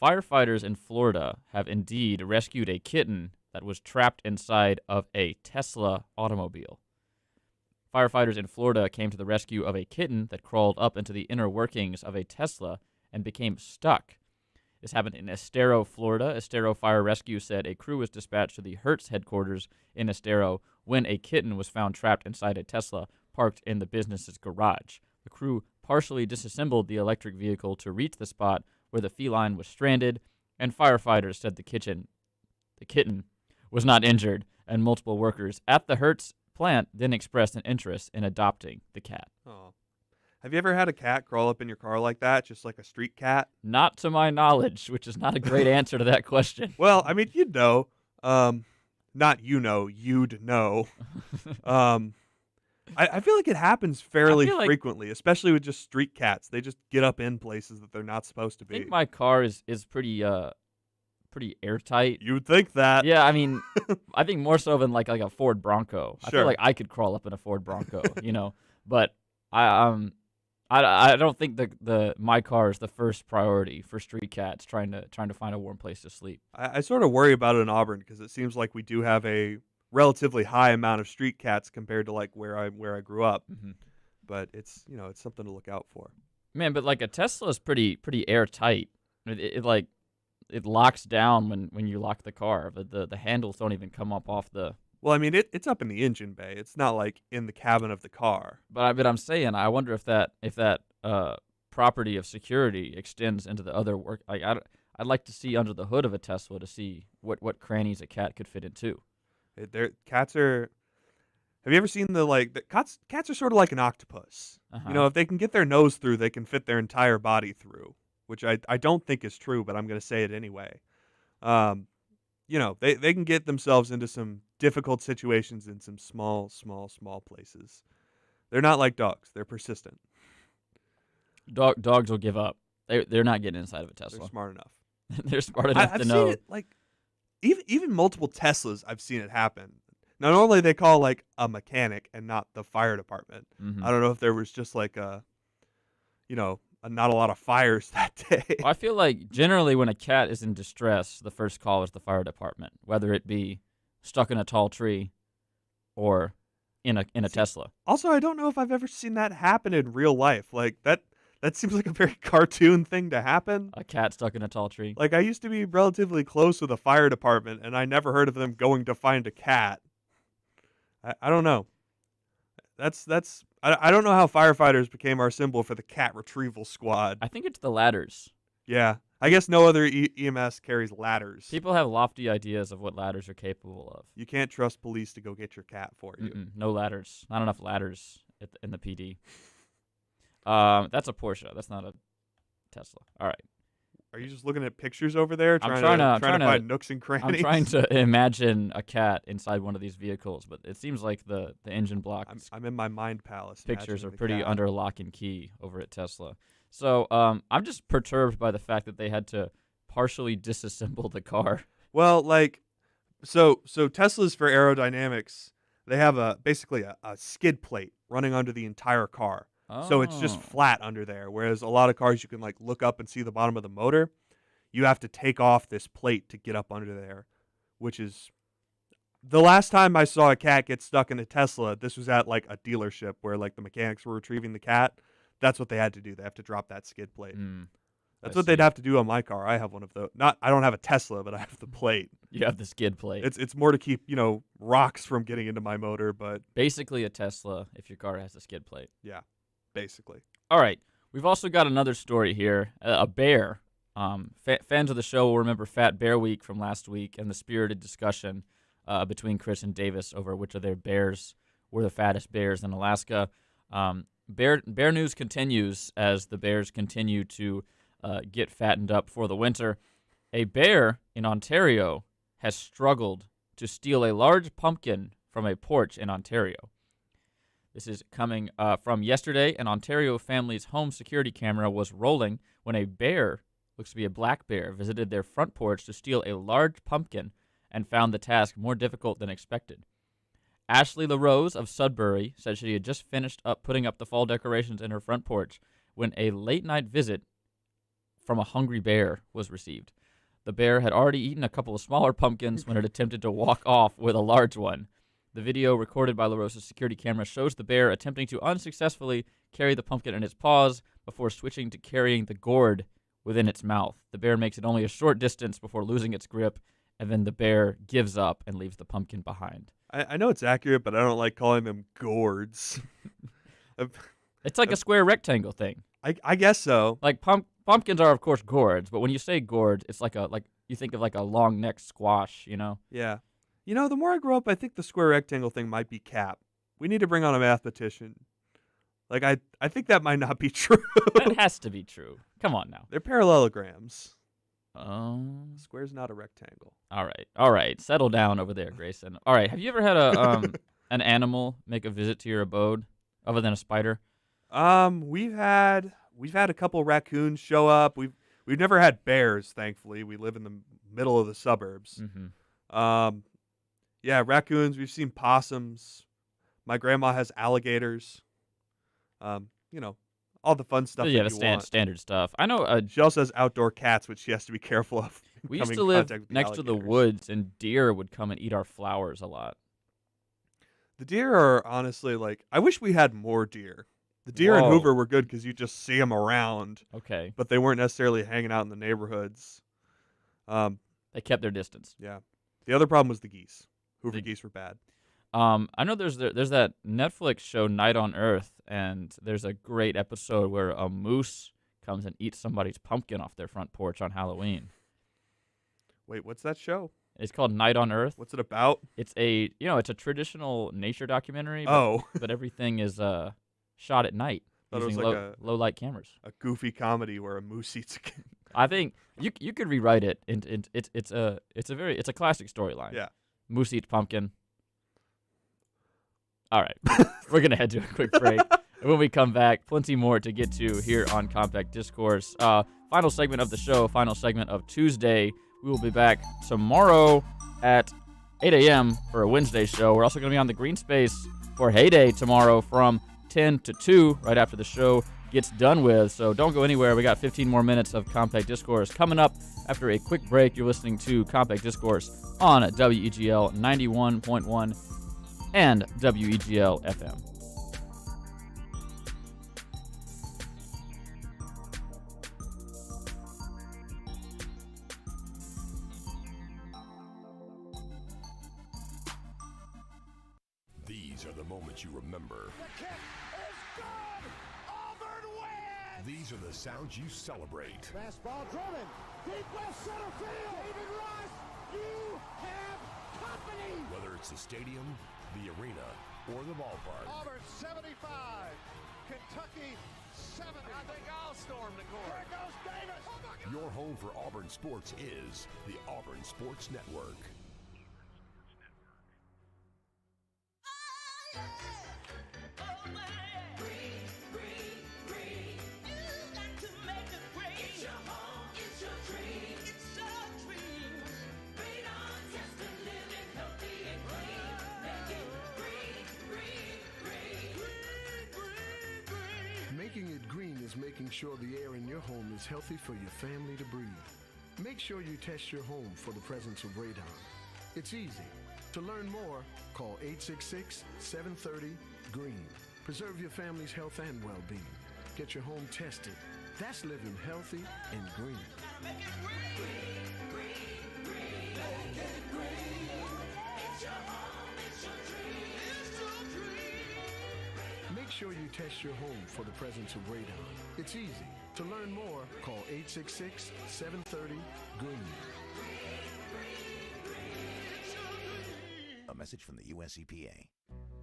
firefighters in Florida have indeed rescued a kitten that was trapped inside of a Tesla automobile. Firefighters in Florida came to the rescue of a kitten that crawled up into the inner workings of a Tesla and became stuck. This happened in Estero, Florida. Estero Fire Rescue said a crew was dispatched to the Hertz headquarters in Estero when a kitten was found trapped inside a Tesla parked in the business's garage. The crew partially disassembled the electric vehicle to reach the spot where the feline was stranded, and firefighters said the kitten was not injured, and multiple workers at the Hertz plant then expressed an interest in adopting the cat. Oh. Have you ever had a cat crawl up in your car like that, just like a street cat? Not to my knowledge, which is not a great answer to that question. Well, I mean, you'd know. Not you'd know. I feel like it happens fairly frequently, especially with just street cats. They just get up in places that they're not supposed to be. I think my car is pretty airtight. You would think that. Yeah, I mean, I think more so than like a Ford Bronco. Sure. I feel like I could crawl up in a Ford Bronco, but I don't think my car is the first priority for street cats trying to find a warm place to sleep. I sort of worry about it in Auburn because it seems like we do have a relatively high amount of street cats compared to like where I grew up. Mm-hmm. But it's it's something to look out for. Man, but like a Tesla is pretty airtight. It locks down when you lock the car. The handles don't even come up off the. Well, I mean, it's up in the engine bay. It's not like in the cabin of the car. But I'm saying, I wonder if that property of security extends into the other work. I'd like to see under the hood of a Tesla to see what crannies a cat could fit into. Cats are. Have you ever seen the cats? Cats are sort of like an octopus. Uh-huh. If they can get their nose through, they can fit their entire body through. Which I don't think is true, but I'm going to say it anyway. They can get themselves into some difficult situations in some small places. They're not like dogs. They're persistent. Dogs will give up. They're not getting inside of a Tesla. They're smart enough. They're smart enough I've to know. seen it, even multiple Teslas, I've seen it happen. Now, normally they call like a mechanic and not the fire department. Mm-hmm. I don't know if there was just like not a lot of fires that day. Well, I feel like generally when a cat is in distress, the first call is the fire department, whether it be stuck in a tall tree or in a Tesla. Also, I don't know if I've ever seen that happen in real life. Like that seems like a very cartoon thing to happen. A cat stuck in a tall tree. Like I used to be relatively close with a fire department, and I never heard of them going to find a cat. I don't know. I don't know how firefighters became our symbol for the cat retrieval squad. I think it's the ladders. Yeah. I guess no other EMS carries ladders. People have lofty ideas of what ladders are capable of. You can't trust police to go get your cat for you. No ladders. Not enough ladders in the PD. That's a Porsche. That's not a Tesla. All right. Are you just looking at pictures over there, I'm trying to find nooks and crannies? I'm trying to imagine a cat inside one of these vehicles, but it seems like the engine block. I'm in my mind palace. Pictures are pretty under lock and key over at Tesla. So I'm just perturbed by the fact that they had to partially disassemble the car. Well, so Teslas for aerodynamics, they have basically a skid plate running under the entire car. So it's just flat under there, whereas a lot of cars you can look up and see the bottom of the motor. You have to take off this plate to get up under there, which is the last time I saw a cat get stuck in a Tesla. This was at a dealership where the mechanics were retrieving the cat. That's what they had to do. They have to drop that skid plate. That's what they'd have to do on my car. I have one of those. I don't have a Tesla, but I have the plate. You have the skid plate. It's more to keep rocks from getting into my motor, but basically a Tesla if your car has a skid plate. Yeah. Basically. All right. We've also got another story here. A bear. Fans of the show will remember Fat Bear Week from last week and the spirited discussion between Chris and Davis over which of their bears were the fattest bears in Alaska. Bear news continues as the bears continue to get fattened up for the winter. A bear in Ontario has struggled to steal a large pumpkin from a porch in Ontario. This is coming from yesterday. An Ontario family's home security camera was rolling when a bear looks to be a black bear, visited their front porch to steal a large pumpkin and found the task more difficult than expected. Ashley LaRose of Sudbury said she had just finished putting up the fall decorations in her front porch when a late-night visit from a hungry bear was received. The bear had already eaten a couple of smaller pumpkins when it attempted to walk off with a large one. The video recorded by LaRosa's security camera shows the bear attempting to unsuccessfully carry the pumpkin in its paws before switching to carrying the gourd within its mouth. The bear makes it only a short distance before losing its grip, and then the bear gives up and leaves the pumpkin behind. I know it's accurate, but I don't like calling them gourds. It's like a square rectangle thing. I guess so. Like pumpkins are, of course, gourds, but when you say gourd, it's like you think of like a long-necked squash, you know? Yeah. You know, the more I grow up, I think the square rectangle thing might be cap. We need to bring on a mathematician. Like, I think that might not be true. That has to be true. Come on now. They're parallelograms. Oh. Square's not a rectangle. All right. Settle down over there, Grayson. All right. Have you ever had an animal make a visit to your abode other than a spider? We've had a couple raccoons show up. We've never had bears, thankfully. We live in the middle of the suburbs. Mm-hmm. Yeah, raccoons. We've seen possums. My grandma has alligators. You know, all the fun stuff. Yeah, that the you want. standard stuff. I know. She also has outdoor cats, which she has to be careful of. We used to live next to the woods, and deer would come and eat our flowers a lot. The deer are honestly like, I wish we had more deer. The deer in Hoover were good because you just see them around. Okay. But they weren't necessarily hanging out in the neighborhoods. They kept their distance. Yeah. The other problem was the geese. Hoover geese were bad. I know there's that Netflix show Night on Earth, and there's a great episode where a moose comes and eats somebody's pumpkin off their front porch on Halloween. Wait, what's that show? It's called Night on Earth. What's it about? It's it's a traditional nature documentary. But, but everything is shot at night using low light cameras. A goofy comedy where a moose eats a kid. I think you could rewrite it. It's a classic storyline. Yeah. Moose eats pumpkin. All right, we're gonna head to a quick break. And when we come back, plenty more to get to here on Compact Discourse. Final segment of the show, final segment of Tuesday. We will be back tomorrow at 8 a.m. for a Wednesday show. We're also going to be on the Green Space for Heyday tomorrow from 10 to 2, right after the show gets done with. So don't go anywhere. We got 15 more minutes of Compact Discourse coming up after a quick break. You're listening to Compact Discourse on WEGL 91.1 and WEGL FM. These are the moments you remember. The kick is good! Auburn wins! These are the sounds you celebrate. Fastball driven. Deep left center field. David Ross, you have company! Whether it's the stadium, the arena, or the ballpark. Auburn 75. Kentucky 70. I think I'll storm the court. There goes Davis. Oh my God. Your home for Auburn sports is the Auburn Sports Network. Making it green is making sure the air in your home is healthy for your family to breathe. Make sure you test your home for the presence of radon. It's easy. To learn more, call 866-730-GREEN. Preserve your family's health and well-being. Get your home tested. That's living healthy and green. Make it green. Green, green, make it green. It's your home, it's your dream. It's your dream. Make sure you test your home for the presence of radon. It's easy. To learn more, call 866-730-GREEN. A message from the U.S. EPA.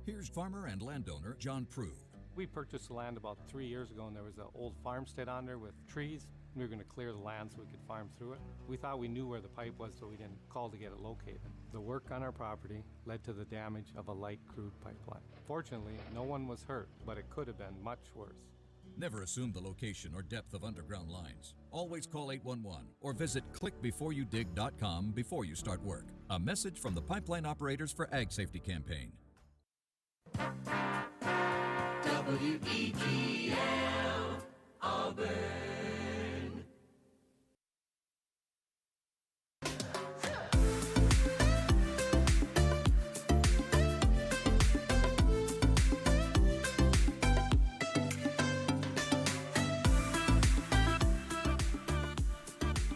Here's farmer and landowner John Prue. We purchased the land about 3 years ago, and there was an old farmstead on there with trees. We were going to clear the land so we could farm through it. We thought we knew where the pipe was, so we didn't call to get it located. The work on our property led to the damage of a light crude pipeline. Fortunately, no one was hurt, but it could have been much worse. Never assume the location or depth of underground lines. Always call 811 or visit clickbeforeyoudig.com before you start work. A message from the Pipeline Operators for Ag Safety campaign. WEGL Auburn.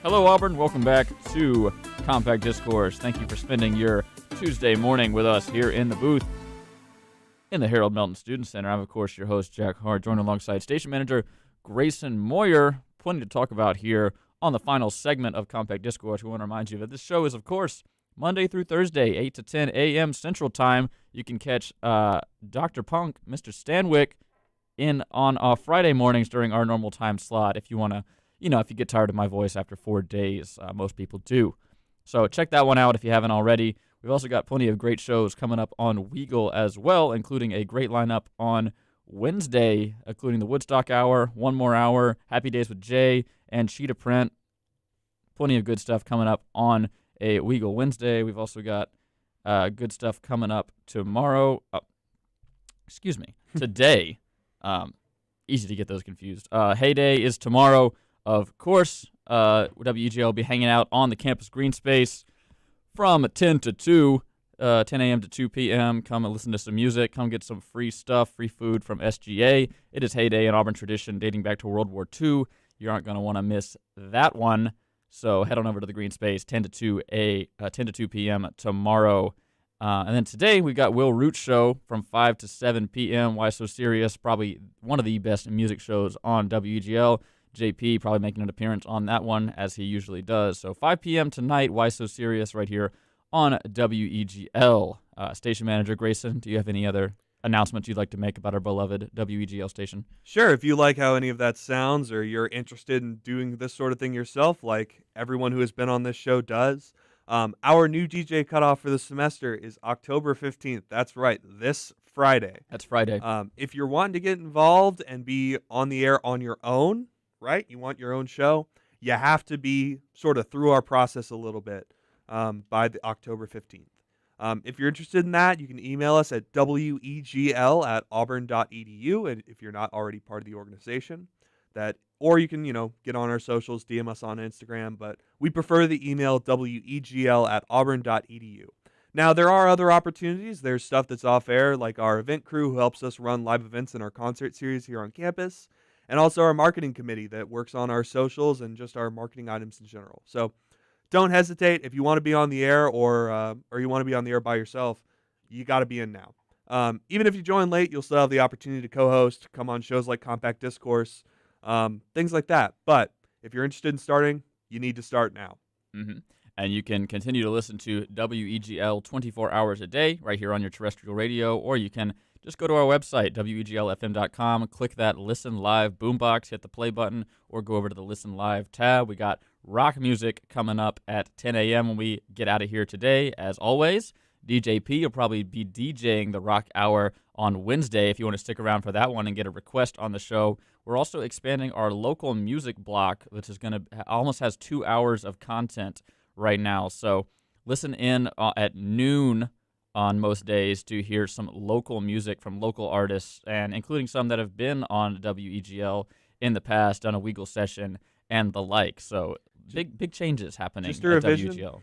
Hello, Auburn. Welcome back to Compact Discourse. Thank you for spending your Tuesday morning with us here in the booth in the Harold Melton Student Center. I'm, of course, your host, Jack Hart, joined alongside Station Manager Grayson Moyer. Plenty to talk about here on the final segment of Compact Discourse. We want to remind you that this show is, of course, Monday through Thursday, 8 to 10 a.m. Central Time. You can catch Dr. Punk, Mr. Stanwyck, in on Friday mornings during our normal time slot if you want to, if you get tired of my voice after 4 days. Most people do. So check that one out if you haven't already. We've also got plenty of great shows coming up on WEGL as well, including a great lineup on Wednesday, including the Woodstock Hour, One More Hour, Happy Days with Jay, and Cheetah Print. Plenty of good stuff coming up on a WEGL Wednesday. We've also got good stuff coming up tomorrow. Today. Easy to get those confused. Heyday is tomorrow. Of course, WEGL will be hanging out on the campus green space from 10 to 2, 10 a.m. to 2 p.m. Come and listen to some music. Come get some free stuff, free food from SGA. It is Heyday, an Auburn tradition dating back to World War II. You aren't going to want to miss that one. So head on over to the green space, 10 to 2 p.m. tomorrow. And then today we got Will Root's show from 5 to 7 p.m. Why So Serious? Probably one of the best music shows on WEGL. JP probably making an appearance on that one, as he usually does. So 5 p.m. tonight, Why So Serious, right here on WEGL. Station Manager Grayson, do you have any other announcements you'd like to make about our beloved WEGL station? Sure. If you like how any of that sounds, or you're interested in doing this sort of thing yourself, like everyone who has been on this show does, our new DJ cutoff for the semester is October 15th. That's right, this Friday. That's Friday. If you're wanting to get involved and be on the air on your own, right? You want your own show, you have to be sort of through our process a little bit by the October 15th. If you're interested in that, you can email us at wegl@auburn.edu, and if you're not already part of the organization, or you can, get on our socials, DM us on Instagram, but we prefer the email wegl@auburn.edu. Now, there are other opportunities. There's stuff that's off air, like our event crew who helps us run live events in our concert series here on campus, and also our marketing committee that works on our socials and just our marketing items in general. So don't hesitate. If you want to be on the air or you want to be on the air by yourself, you got to be in now. Even if you join late, you'll still have the opportunity to co-host, come on shows like Compact Discourse, things like that. But if you're interested in starting, you need to start now. Mm-hmm. And you can continue to listen to WEGL 24 hours a day right here on your terrestrial radio, or you can just go to our website, weglfm.com, click that Listen Live boombox, hit the play button, or go over to the Listen Live tab. We got rock music coming up at 10 a.m. when we get out of here today, as always. DJ P will probably be DJing the Rock Hour on Wednesday if you want to stick around for that one and get a request on the show. We're also expanding our local music block, which is going to almost has 2 hours of content right now. So listen in at noon on most days to hear some local music from local artists, and including some that have been on WEGL in the past, done a WEGL session and the like. So big changes happening just at revision, WEGL.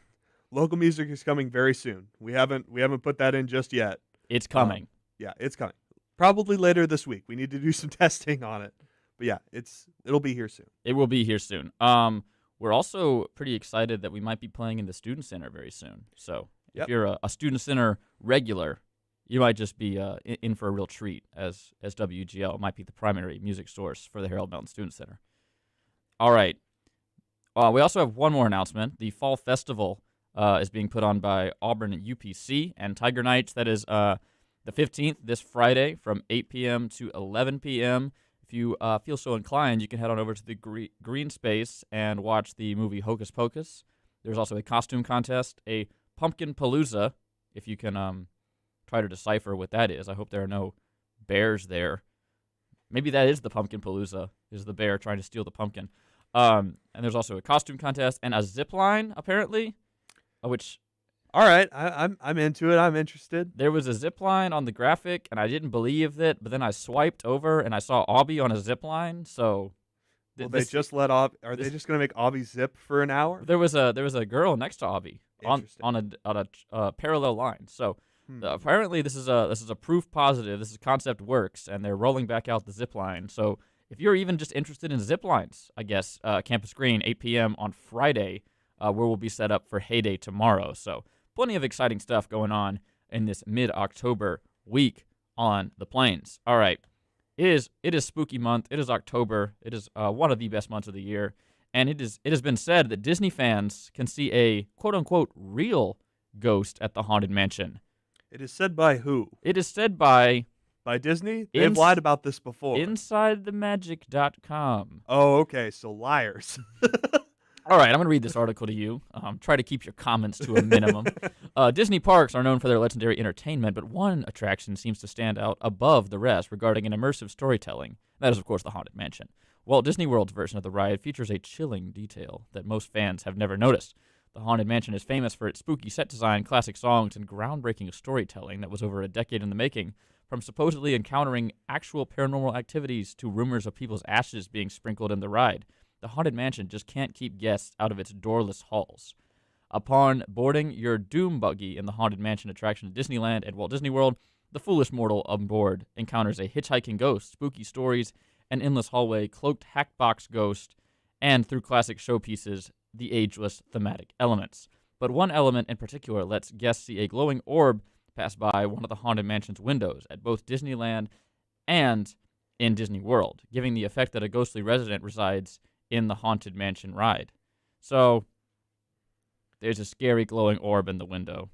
Local music is coming very soon. We haven't put that in just yet. It's coming. Yeah, it's coming. Probably later this week. We need to do some testing on it. But yeah, it'll be here soon. It will be here soon. We're also pretty excited that we might be playing in the Student Center very soon. So if you're a Student Center regular, you might just be in for a real treat, as WEGL might be the primary music source for the Harold Melton Student Center. All right. We also have one more announcement. The Fall Festival is being put on by Auburn UPC and Tiger Nights. That is the 15th, this Friday, from 8 p.m. to 11 p.m. If you feel so inclined, you can head on over to the green space and watch the movie Hocus Pocus. There's also a costume contest, a Pumpkin Palooza, if you can try to decipher what that is. I hope there are no bears there. Maybe that is the Pumpkin Palooza, is the bear trying to steal the pumpkin. And there's also a costume contest and a zip line, apparently, which... All right, I'm into it. I'm interested. There was a zip line on the graphic, and I didn't believe it, but then I swiped over, and I saw Aubie on a zip line, so... Will they just let Aubie... Are they just going to make Aubie zip for an hour? There was a girl next to Aubie on a parallel line, so... apparently, this is a proof positive. This is concept works, and they're rolling back out the zip line. So if you're even just interested in zip lines, I guess Campus Green 8 p.m. on Friday, where we'll be set up for Heyday tomorrow. So plenty of exciting stuff going on in this mid-October week on the Plains. All right, it is spooky month. It is October. It is one of the best months of the year, and it has been said that Disney fans can see a quote unquote real ghost at the Haunted Mansion. It is said by who? It is said by Disney? They've lied about this before. InsideTheMagic.com. Oh, okay, so liars. All right, I'm going to read this article to you. Try to keep your comments to a minimum. Disney parks are known for their legendary entertainment, but one attraction seems to stand out above the rest regarding an immersive storytelling. That is, of course, the Haunted Mansion. Walt Disney World's version of the ride features a chilling detail that most fans have never noticed. The Haunted Mansion is famous for its spooky set design, classic songs, and groundbreaking storytelling that was over a decade in the making, from supposedly encountering actual paranormal activities to rumors of people's ashes being sprinkled in the ride. The Haunted Mansion just can't keep guests out of its doorless halls. Upon boarding your Doom Buggy in the Haunted Mansion attraction at Disneyland and Walt Disney World, the foolish mortal on board encounters a hitchhiking ghost, spooky stories, an endless hallway, cloaked hackbox ghost, and through classic showpieces, the ageless thematic elements. But one element in particular lets guests see a glowing orb pass by one of the Haunted Mansion's windows at both Disneyland and in Disney World, giving the effect that a ghostly resident resides in the Haunted Mansion ride. So, there's a scary glowing orb in the window.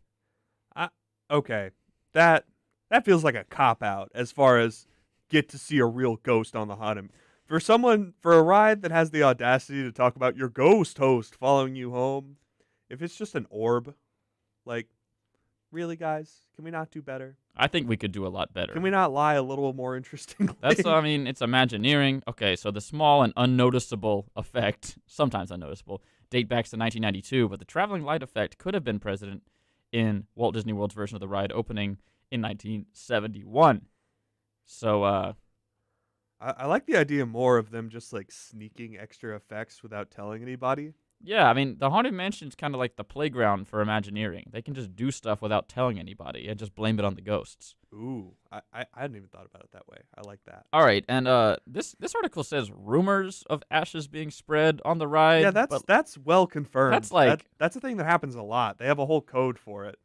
Okay, that feels like a cop-out as far as get to see a real ghost on the Haunted. For a ride that has the audacity to talk about your ghost host following you home, if it's just an orb, like, really, guys? Can we not do better? I think we could do a lot better. Can we not lie a little more interestingly? It's Imagineering. Okay, so the small and unnoticeable effect, sometimes unnoticeable, date back to 1992, but the traveling light effect could have been present in Walt Disney World's version of the ride opening in 1971. So, I like the idea more of them just like sneaking extra effects without telling anybody. Yeah, I mean, the Haunted Mansion's kind of like the playground for Imagineering. They can just do stuff without telling anybody and just blame it on the ghosts. Ooh, I hadn't even thought about it that way. I like that. All right, and this article says rumors of ashes being spread on the ride. Yeah, that's well confirmed. That's like that's a thing that happens a lot. They have a whole code for it.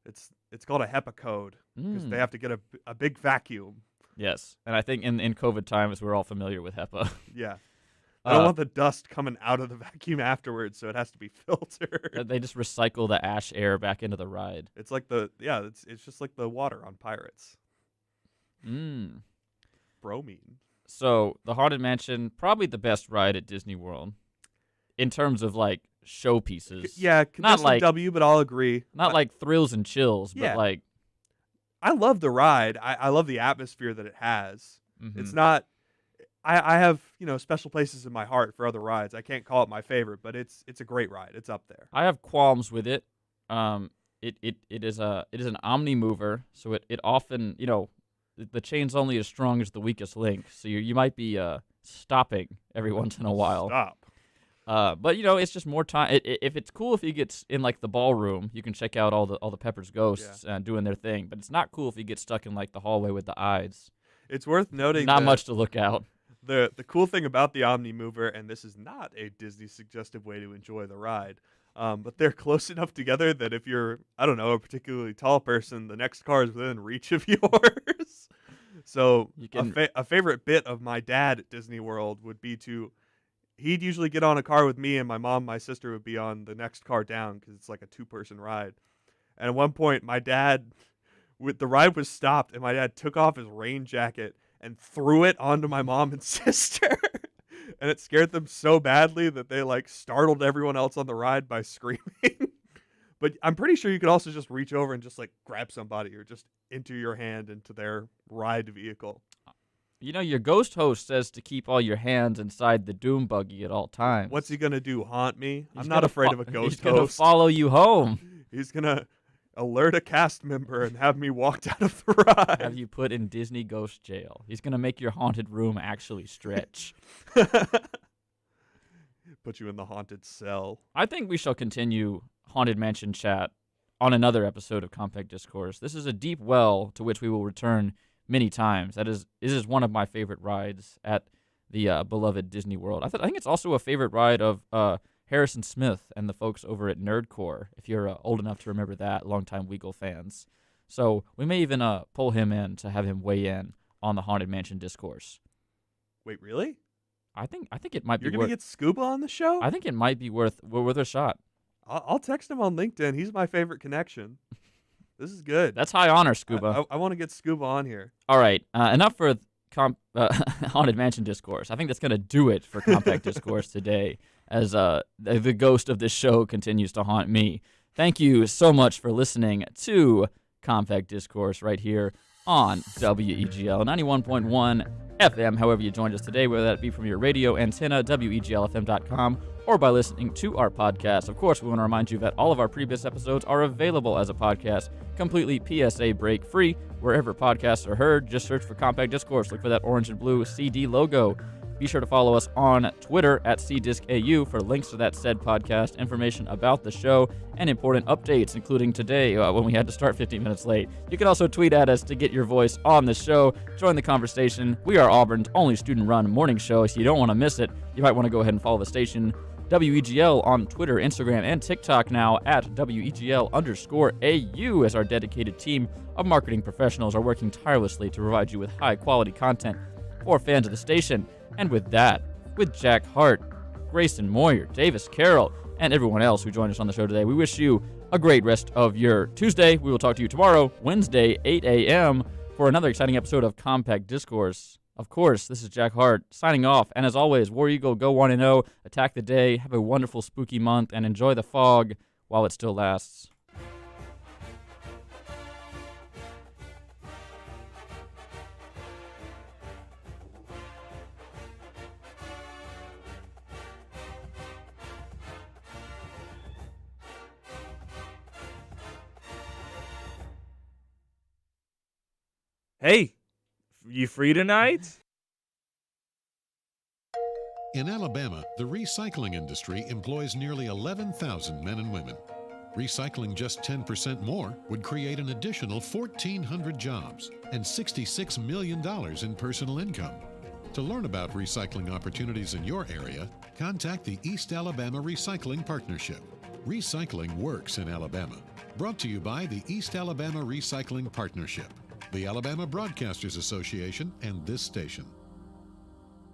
It's called a HEPA code because they have to get a big vacuum. Yes, and I think in COVID times we're all familiar with HEPA. Yeah. I don't want the dust coming out of the vacuum afterwards, so it has to be filtered. They just recycle the ash air back into the ride. It's like it's just like the water on Pirates. Bromine. So the Haunted Mansion, probably the best ride at Disney World, in terms of like showpieces. Yeah, not like W, but I'll agree. Not like thrills and chills, but like. I love the ride. I love the atmosphere that it has. Mm-hmm. It's not. I have special places in my heart for other rides. I can't call it my favorite, but it's a great ride. It's up there. I have qualms with it. It is an omni mover, so it often the chain's only as strong as the weakest link. So you might be stopping every once in a while. Stop. But it's just more time. If it's cool if you get in like the ballroom, you can check out all the Pepper's ghosts doing their thing. But it's not cool if you get stuck in like the hallway with the eyes. It's worth noting. Not much to look out. The cool thing about the Omni Mover, and this is not a Disney suggestive way to enjoy the ride, but they're close enough together that if you're, I don't know, a particularly tall person, the next car is within reach of yours. So a favorite bit of my dad at Disney World would be he'd usually get on a car with me, and my mom and my sister would be on the next car down because it's like a 2-person ride. And at one point, the ride was stopped, and my dad took off his rain jacket and threw it onto my mom and sister. And it scared them so badly that they like startled everyone else on the ride by screaming. But I'm pretty sure you could also just reach over and just like grab somebody or just enter your hand into their ride vehicle. You know, your ghost host says to keep all your hands inside the doom buggy at all times. What's he gonna do? Haunt me? He's I'm not gonna afraid of a ghost He's gonna host. follow you home. He's gonna alert a cast member and have me walked out of the ride. Have you put in Disney ghost jail. He's gonna make your haunted room actually stretch. Put you in the haunted cell. I think we shall continue Haunted Mansion chat on another episode of Compact Discourse. This is a deep well to which we will return many times. This is one of my favorite rides at the beloved Disney World. I think it's also a favorite ride of Harrison Smith and the folks over at Nerdcore, if you're old enough to remember that, longtime WEGL fans. So we may even pull him in to have him weigh in on the Haunted Mansion discourse. Wait, really? I think it might be. You're gonna get Scuba on the show? I think it might be worth a shot. I'll text him on LinkedIn. He's my favorite connection. This is good. That's high honor, Scuba. I want to get Scuba on here. All right, enough for Haunted Mansion discourse. I think that's going to do it for Compact Discourse today, as the ghost of this show continues to haunt me. Thank you so much for listening to Compact Discourse right here on WEGL 91.1 FM. However you joined us today, whether that be from your radio antenna, WEGLFM.com, or by listening to our podcast. Of course, we want to remind you that all of our previous episodes are available as a podcast, completely PSA break free, wherever podcasts are heard. Just search for Compact Discourse. Look for that orange and blue CD logo. Be sure to follow us on Twitter at CDiscAU for links to that said podcast, information about the show, and important updates, including today when we had to start 15 minutes late. You can also tweet at us to get your voice on the show. Join the conversation. We are Auburn's only student-run morning show, so you don't want to miss it. You might want to go ahead and follow the station. WEGL on Twitter, Instagram, and TikTok now at WEGL_AU, as our dedicated team of marketing professionals are working tirelessly to provide you with high-quality content for fans of the station. And with that, with Jack Hart, Grayson Moyer, Davis Carroll, and everyone else who joined us on the show today, we wish you a great rest of your Tuesday. We will talk to you tomorrow, Wednesday, 8 a.m., for another exciting episode of Compact Discourse. Of course, this is Jack Hart signing off. And as always, War Eagle, go 1-0, attack the day, have a wonderful spooky month, and enjoy the fog while it still lasts. Hey, you free tonight? In Alabama, the recycling industry employs nearly 11,000 men and women. Recycling just 10% more would create an additional 1,400 jobs and $66 million in personal income. To learn about recycling opportunities in your area, contact the East Alabama Recycling Partnership. Recycling works in Alabama. Brought to you by the East Alabama Recycling Partnership, the Alabama Broadcasters Association, and this station.